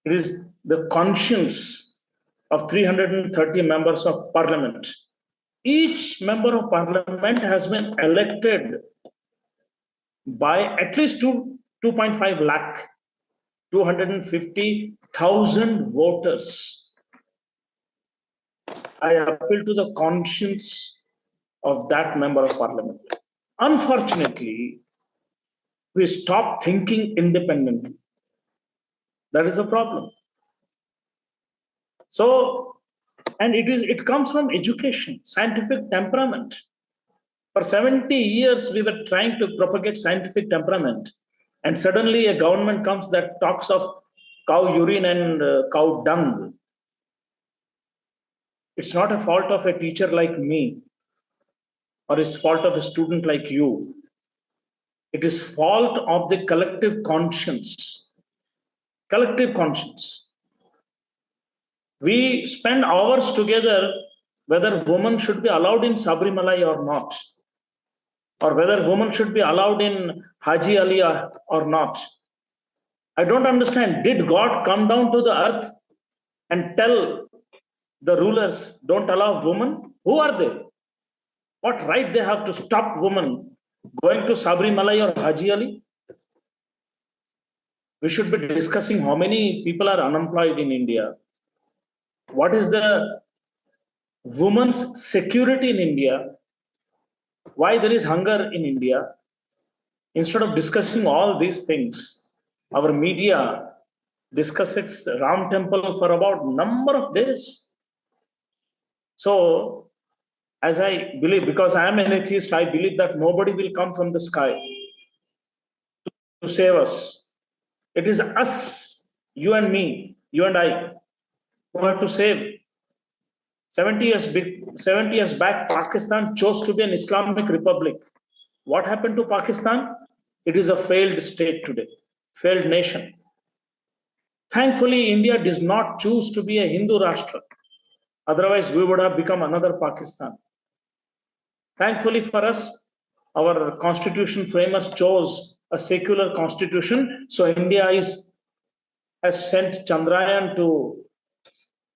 It is the conscience of 330 members of parliament. Each member of parliament has been elected by at least 2.5 lakh, 250,000 voters. I appeal to the conscience of that member of parliament. Unfortunately, we stop thinking independently. That is a problem. So, and it comes from education, scientific temperament. For 70 years, we were trying to propagate scientific temperament. And suddenly a government comes that talks of cow urine and cow dung. It's not a fault of a teacher like me, or it's fault of a student like you. It is fault of the collective conscience. Collective conscience. We spend hours together whether women should be allowed in Sabarimala or not, or whether women should be allowed in Haji Ali or not. I don't understand. Did God come down to the earth and tell the rulers, don't allow women? Who are they? What right they have to stop women going to Sabarimala or Haji Ali? We should be discussing how many people are unemployed in India. What is the women's security in India? Why there is hunger in India? Instead of discussing all these things, our media discuss its Ram temple for about number of days. So, as I believe, because I am an atheist, I believe that nobody will come from the sky to save us. It is us, you and me, you and I, who have to save. 70 years back, Pakistan chose to be an Islamic republic. What happened to Pakistan? It is a failed state today, failed nation. Thankfully, India does not choose to be a Hindu Rashtra. Otherwise, we would have become another Pakistan. Thankfully for us, our constitution framers chose a secular constitution. So India has sent Chandrayaan to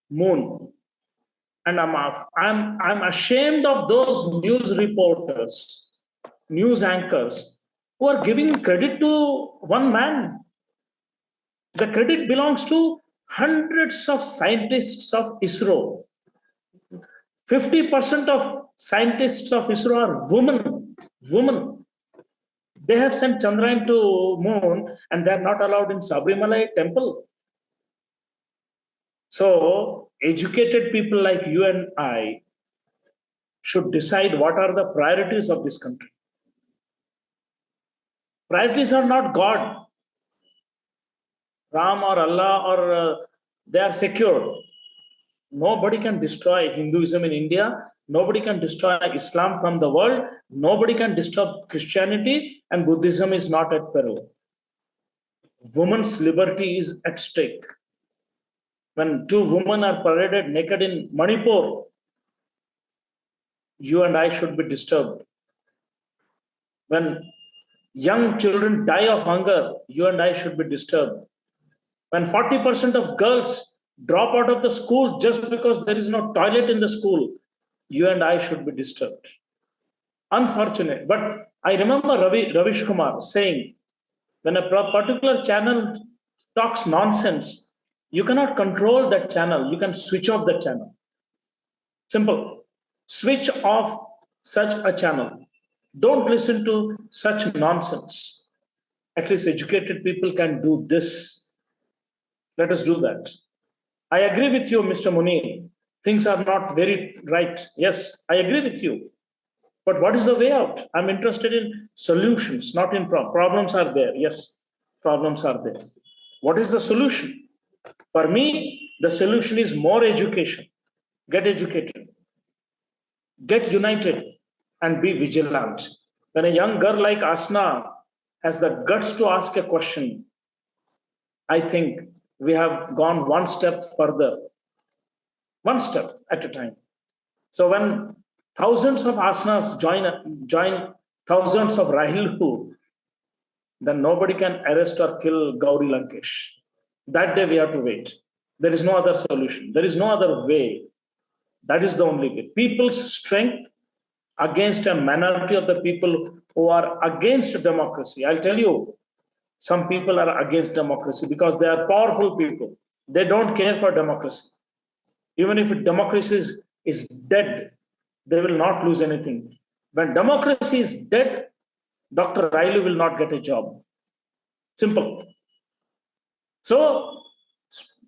moon. And I'm ashamed of those news reporters, news anchors who are giving credit to one man. The credit belongs to hundreds of scientists of ISRO. 50% of scientists of ISRO are women. Women. They have sent Chandrayaan to moon and they are not allowed in Sabrimala temple. So educated people like you and I should decide what are the priorities of this country. Priorities are not God, Ram or Allah, or they are secure. Nobody can destroy Hinduism in India. Nobody can destroy Islam from the world. Nobody can disturb Christianity, and Buddhism is not at peril. Women's liberty is at stake. When two women are paraded naked in Manipur, you and I should be disturbed. When young children die of hunger, you and I should be disturbed. When 40% of girls drop out of the school just because there is no toilet in the school, you and I should be disturbed. Unfortunate. But I remember Ravish Kumar saying, when a particular channel talks nonsense, you cannot control that channel. You can switch off that channel. Simple. Switch off such a channel. Don't listen to such nonsense. At least educated people can do this. Let us do that. I agree with you, Mr. Munir. Things are not very right. Yes, I agree with you. But what is the way out? I'm interested in solutions, not in problems. Problems are there. Yes, problems are there. What is the solution? For me, the solution is more education. Get educated. Get united and be vigilant. When a young girl like Asna has the guts to ask a question, I think we have gone one step further, one step at a time. So when thousands of Asnas join thousands of Rayalu, then nobody can arrest or kill Gauri Lankesh. That day we have to wait. There is no other solution. There is no other way. That is the only way. People's strength against a minority of the people who are against democracy. I'll tell you, some people are against democracy because they are powerful people. They don't care for democracy. Even if democracy is dead, they will not lose anything. When democracy is dead, Dr. Rayalu will not get a job. Simple. So,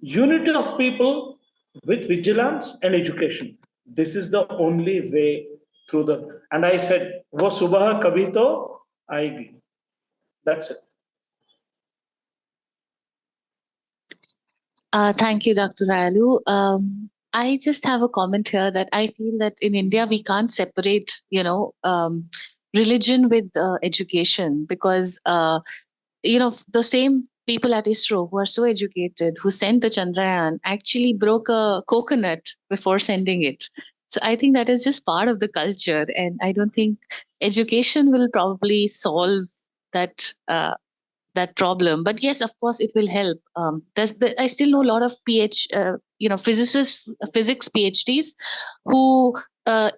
unity of people with vigilance and education. This is the only way through the. And I said, "Wo subah kabhi to aayegi." That's it. Thank you, Dr. Rayalu. I just have a comment here that I feel that in India we can't separate, religion with education because, the same people at ISRO who are so educated, who sent the Chandrayaan, actually broke a coconut before sending it. So I think that is just part of the culture, and I don't think education will probably solve that problem. But yes, of course, it will help. I still know a lot of physics PhDs who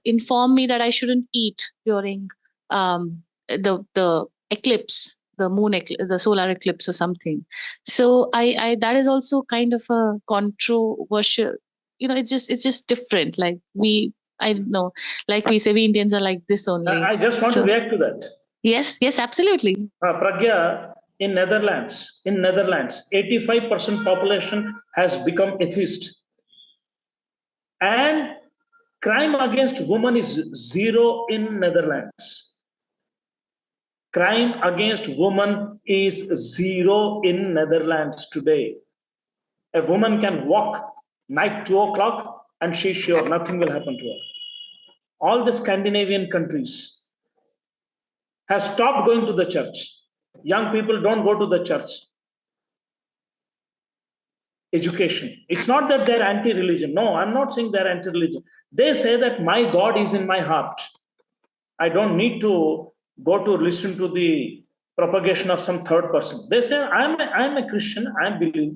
inform me that I shouldn't eat during the eclipse, the the solar eclipse or something. So I that is also kind of a controversial. It's just different. I don't know, like we say, we Indians are like this only. I just want to react to that. Yes, absolutely. Pragya, In Netherlands, 85% population has become atheist. And crime against women is zero in Netherlands. Crime against women is zero in Netherlands today. A woman can walk night 2 o'clock and she's sure nothing will happen to her. All the Scandinavian countries have stopped going to the church. Young people don't go to the church. Education. It's not that they're anti-religion. No, I'm not saying they're anti-religion. They say that my God is in my heart. I don't need to go to listen to the propagation of some third person. They say, I'm a Christian, I believe,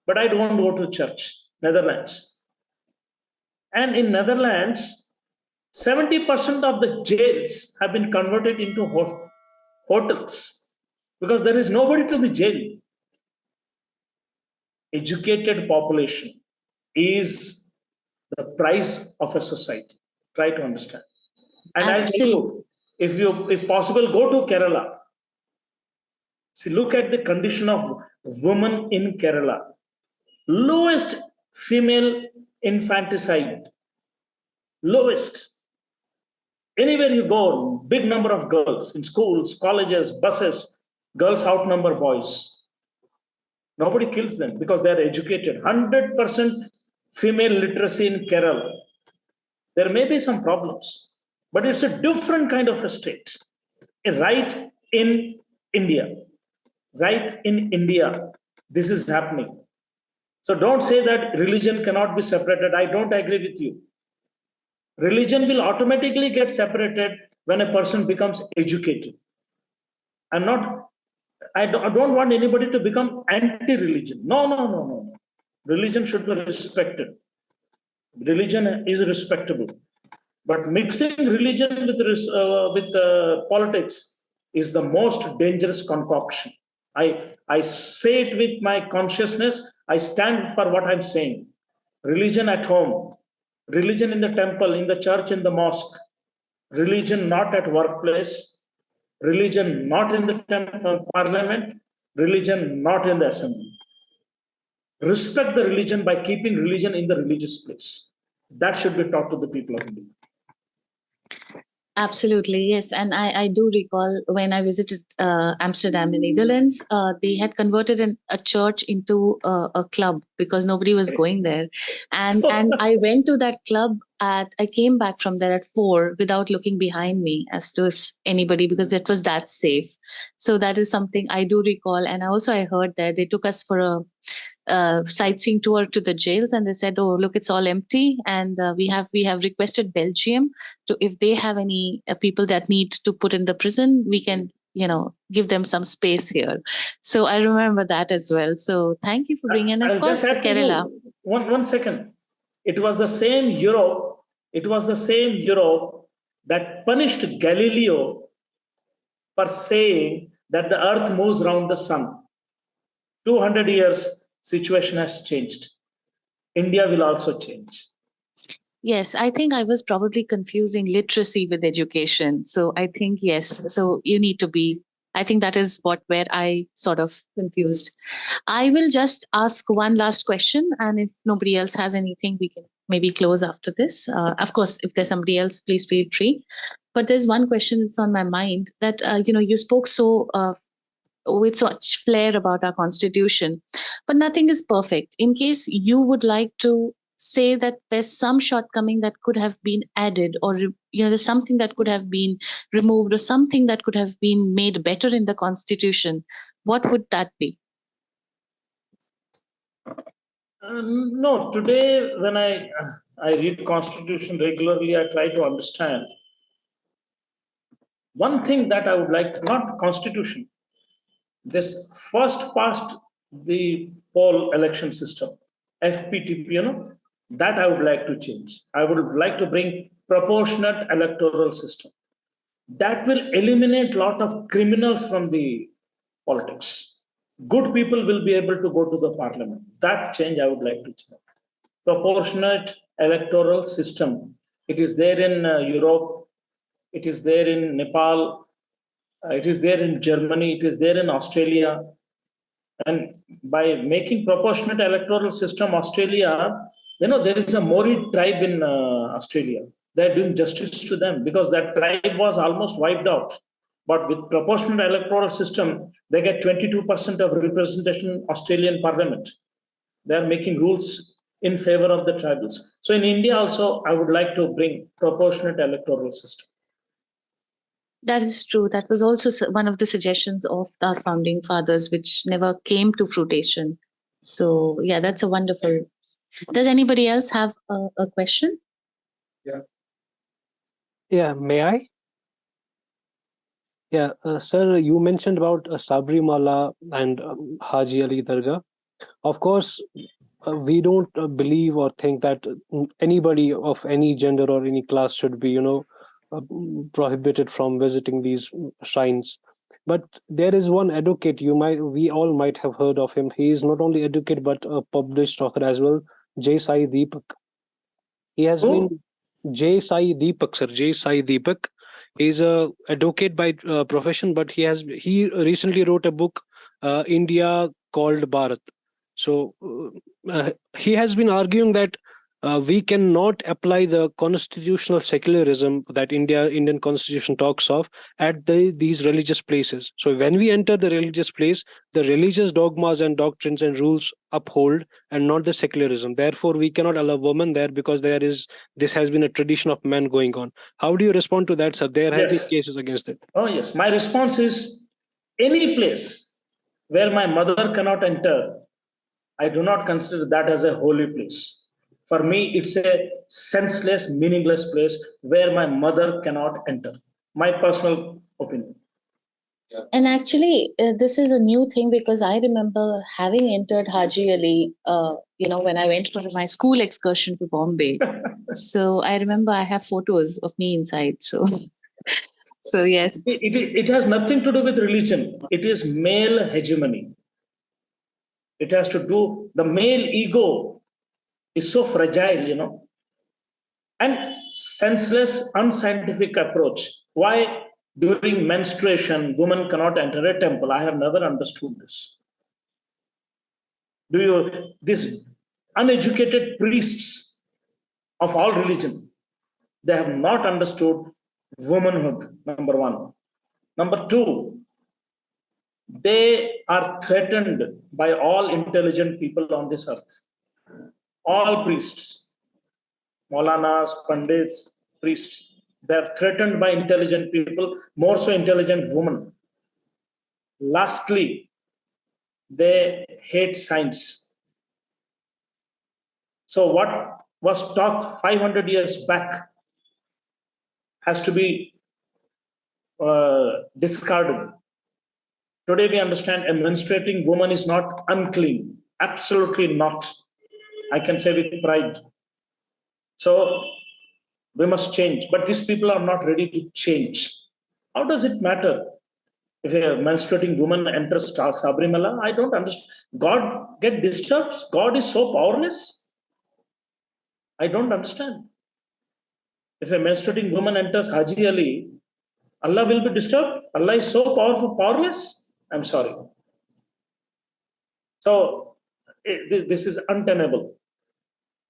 but I don't go to church. Netherlands. And in Netherlands, 70% of the jails have been converted into hotels because there is nobody to be jailed. Educated population is the price of a society. Try to understand. And I'll tell you, if possible, go to Kerala. See, look at the condition of women in Kerala. Lowest female infanticide. Lowest. Anywhere you go, big number of girls in schools, colleges, buses, girls outnumber boys. Nobody kills them because they are educated. 100% female literacy in Kerala. There may be some problems, but it's a different kind of a state. Right in India. Right in India, this is happening. So don't say that religion cannot be separated. I don't agree with you. Religion will automatically get separated when a person becomes educated. I don't want anybody to become anti-religion. No. Religion should be respected. Religion is respectable. But mixing religion with politics is the most dangerous concoction. I say it with my consciousness. I stand for what I'm saying. Religion at home, religion in the temple, in the church, in the mosque, religion not at workplace, religion not in the parliament, religion not in the assembly. Respect the religion by keeping religion in the religious place. That should be taught to the people of India. Absolutely, yes. And I do recall when I visited Amsterdam in Netherlands, they had converted a church into a club because nobody was going there. And I went to that club I came back from there at 4 without looking behind me as to if anybody, because it was that safe. So that is something I do recall. And I heard that they took us for a sightseeing tour to the jails, and they said, "Oh, look, it's all empty, and we have requested Belgium to, if they have any people that need to put in the prison, we can give them some space here." So I remember that as well. So thank you for bringing. And of course, Kerala. One second. It was the same Europe. It was the same Europe that punished Galileo for saying that the Earth moves around the sun. 200 years, situation has changed. India will also change. Yes, I think I was probably confusing literacy with education. So I think, yes, so you need to be, I think that is where I sort of confused. I will just ask one last question, and if nobody else has anything, we can maybe close after this. Of course, if there's somebody else, please feel free. But there's one question that's on my mind that, you spoke so with such flair about our constitution, but nothing is perfect. In case you would like to say that there's some shortcoming that could have been added, or there's something that could have been removed, or something that could have been made better in the constitution, what would that be? No, today when I read constitution regularly, I try to understand. One thing that I would like, not constitution, this first passed the poll election system, FPTP, that I would like to change. I would like to bring proportionate electoral system. That will eliminate a lot of criminals from the politics. Good people will be able to go to the parliament. That change I would like to change. Proportionate electoral system. It is there in Europe. It is there in Nepal. It is there in Germany. It is there in Australia. And by making proportionate electoral system, Australia, there is a Maori tribe in Australia. They're doing justice to them because that tribe was almost wiped out. But with proportional electoral system, they get 22% of representation in Australian parliament. They're making rules in favor of the tribals. So in India also, I would like to bring proportionate electoral system. That is true. That was also one of the suggestions of our founding fathers, which never came to fruition. So yeah, that's a wonderful. Does anybody else have a question? Yeah, may I? Yeah, sir, you mentioned about Sabrimala and Haji Ali Dargah. Of course, we don't believe or think that anybody of any gender or any class should be, prohibited from visiting these shrines. But there is one advocate we all might have heard of him. He is not only advocate but a published author as well, Jai Sai Deepak. He has been Jai Sai Deepak, sir. Jai Sai Deepak. He's a advocate by profession, but he recently wrote a book, India Called Bharat. So he has been arguing that we cannot apply the constitutional secularism that Indian constitution talks of at these religious places. So when we enter the religious place, the religious dogmas and doctrines and rules uphold and not the secularism. Therefore, we cannot allow women there because this has been a tradition of men going on. How do you respond to that, sir? There have been cases against it. Oh, yes. My response is any place where my mother cannot enter, I do not consider that as a holy place. For me, it's a senseless, meaningless place where my mother cannot enter. My personal opinion. And actually, this is a new thing because I remember having entered Haji Ali, when I went for my school excursion to Bombay. So I remember I have photos of me inside. So yes. It has nothing to do with religion. It is male hegemony. It has to do, the male ego is so fragile, and senseless, unscientific approach. Why during menstruation, women cannot enter a temple? I have never understood this. These uneducated priests of all religion, they have not understood womanhood, number one. Number two, they are threatened by all intelligent people on this earth. All priests, Maulanas, Pandits, priests, they are threatened by intelligent people, more so intelligent women. Lastly, they hate science. So what was taught 500 years back has to be discarded. Today we understand a menstruating woman is not unclean. Absolutely not. I can say with pride. So we must change. But these people are not ready to change. How does it matter if a menstruating woman enters Sabrimala? I don't understand. God get disturbed? God is so powerless? I don't understand. If a menstruating woman enters Haji Ali, Allah will be disturbed? Allah is so powerful, powerless? I'm sorry. So this is untenable.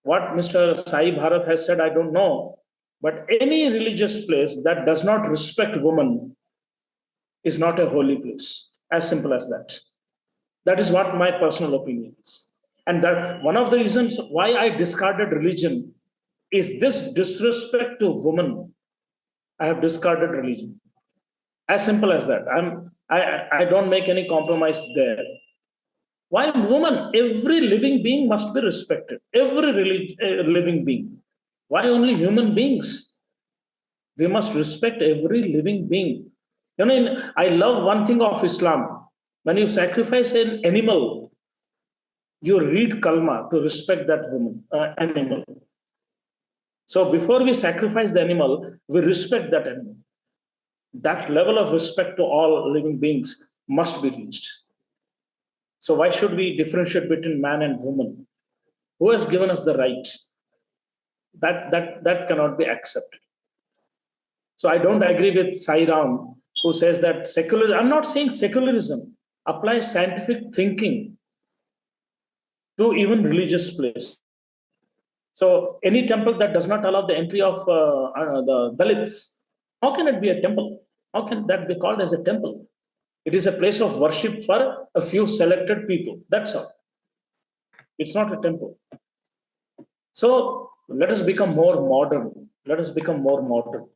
What Mr. Sai Bharat has said, I don't know. But any religious place that does not respect women is not a holy place. As simple as that. That is what my personal opinion is. And that one of the reasons why I discarded religion is this disrespect to women. I have discarded religion. As simple as that. I don't make any compromise there. Why woman? Every living being must be respected. Every living being. Why only human beings? We must respect every living being. I love one thing of Islam. When you sacrifice an animal, you read kalma to respect that animal. So before we sacrifice the animal, we respect that animal. That level of respect to all living beings must be reached. So why should we differentiate between man and woman? Who has given us the right? That cannot be accepted. So I don't agree with Sai Ram who says that secular, I'm not saying secularism, apply scientific thinking to even religious place. So any temple that does not allow the entry of the Dalits, how can it be a temple? How can that be called as a temple? It is a place of worship for a few selected people. That's all. It's not a temple. So let us become more modern. Let us become more modern.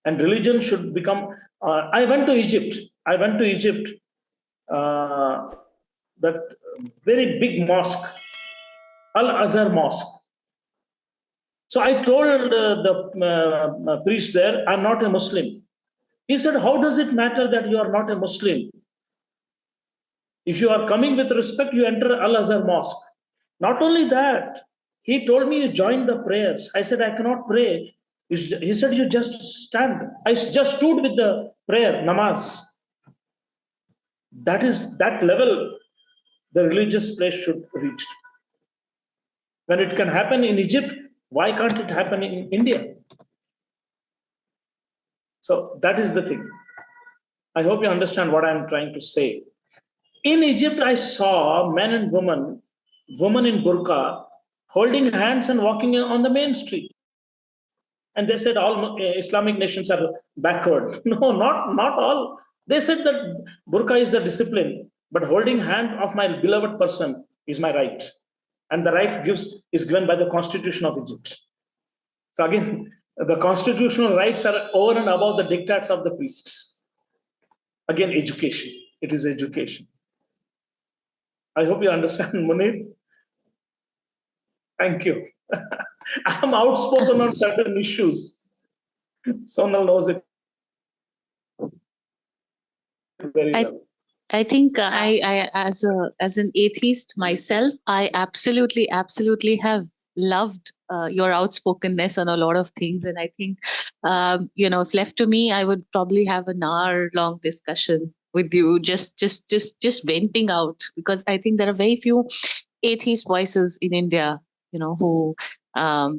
And religion should become. I went to Egypt. That very big mosque, Al Azhar Mosque. So I told the priest there, I'm not a Muslim. He said, how does it matter that you are not a Muslim? If you are coming with respect, you enter Al Azhar Mosque. Not only that, he told me you join the prayers. I said, I cannot pray. He said, you just stand. I just stood with the prayer, namaz. That level the religious place should reach. When it can happen in Egypt, why can't it happen in India? So that is the thing. I hope you understand what I'm trying to say. In Egypt, I saw men and women in burqa, holding hands and walking on the main street. And they said all Islamic nations are backward. No, not all. They said that burqa is the discipline, but holding hand of my beloved person is my right. And the right is given by the Constitution of Egypt. So again, the constitutional rights are over and above the diktats of the priests. Again, education. It is education. I hope you understand, Munir. Thank you. I'm outspoken on certain issues. Sonal knows it very well. I think I as an atheist myself, I absolutely have loved your outspokenness on a lot of things, and I think if left to me, I would probably have an hour-long discussion with you, just venting out, because I think there are very few atheist voices in India, who I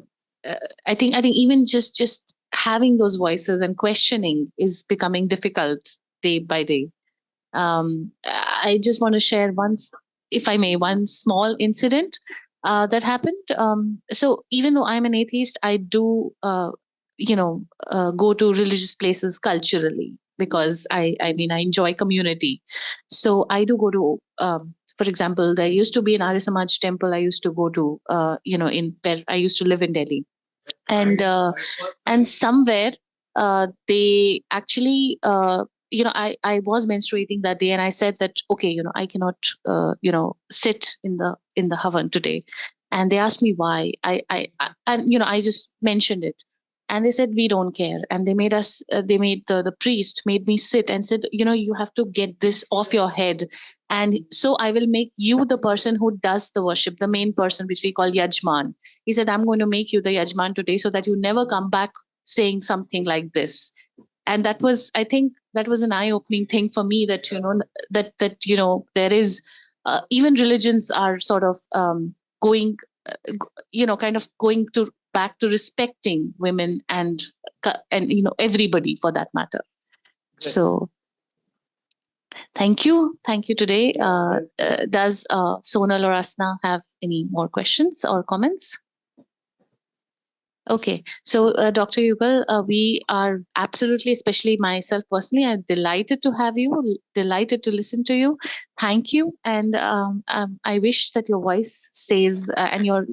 think even just having those voices and questioning is becoming difficult day by day. I just want to share if I may, one small incident that happened. So even though I'm an atheist, I do, go to religious places culturally, because I enjoy community. So I do go to, for example, there used to be an Arya Samaj temple I used to go to, I used to live in Delhi. And somewhere they actually I was menstruating that day, and I said that, okay, I cannot sit in the havan today. And they asked me why. I just mentioned it, and they said, we don't care. And they made us the priest made me sit and said, you have to get this off your head, and so I will make you the person who does the worship, the main person, which we call yajman. He said, I'm going to make you the yajman today, so that you never come back saying something like this. And that was, I think that was an eye-opening thing for me, that there is even religions are sort of going kind of going to back to respecting women and everybody for that matter. Great. So thank you today. Does Sonal or Asna have any more questions or comments? Okay, so Dr. Yugal, we are absolutely, especially myself personally, I'm delighted to have you, delighted to listen to you. Thank you, and I wish that your voice stays and your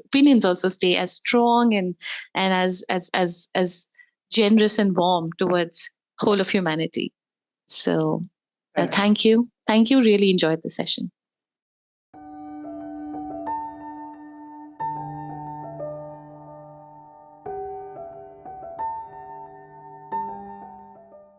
opinions also stay as strong and as generous and warm towards whole of humanity. So thank you. Really enjoyed the session.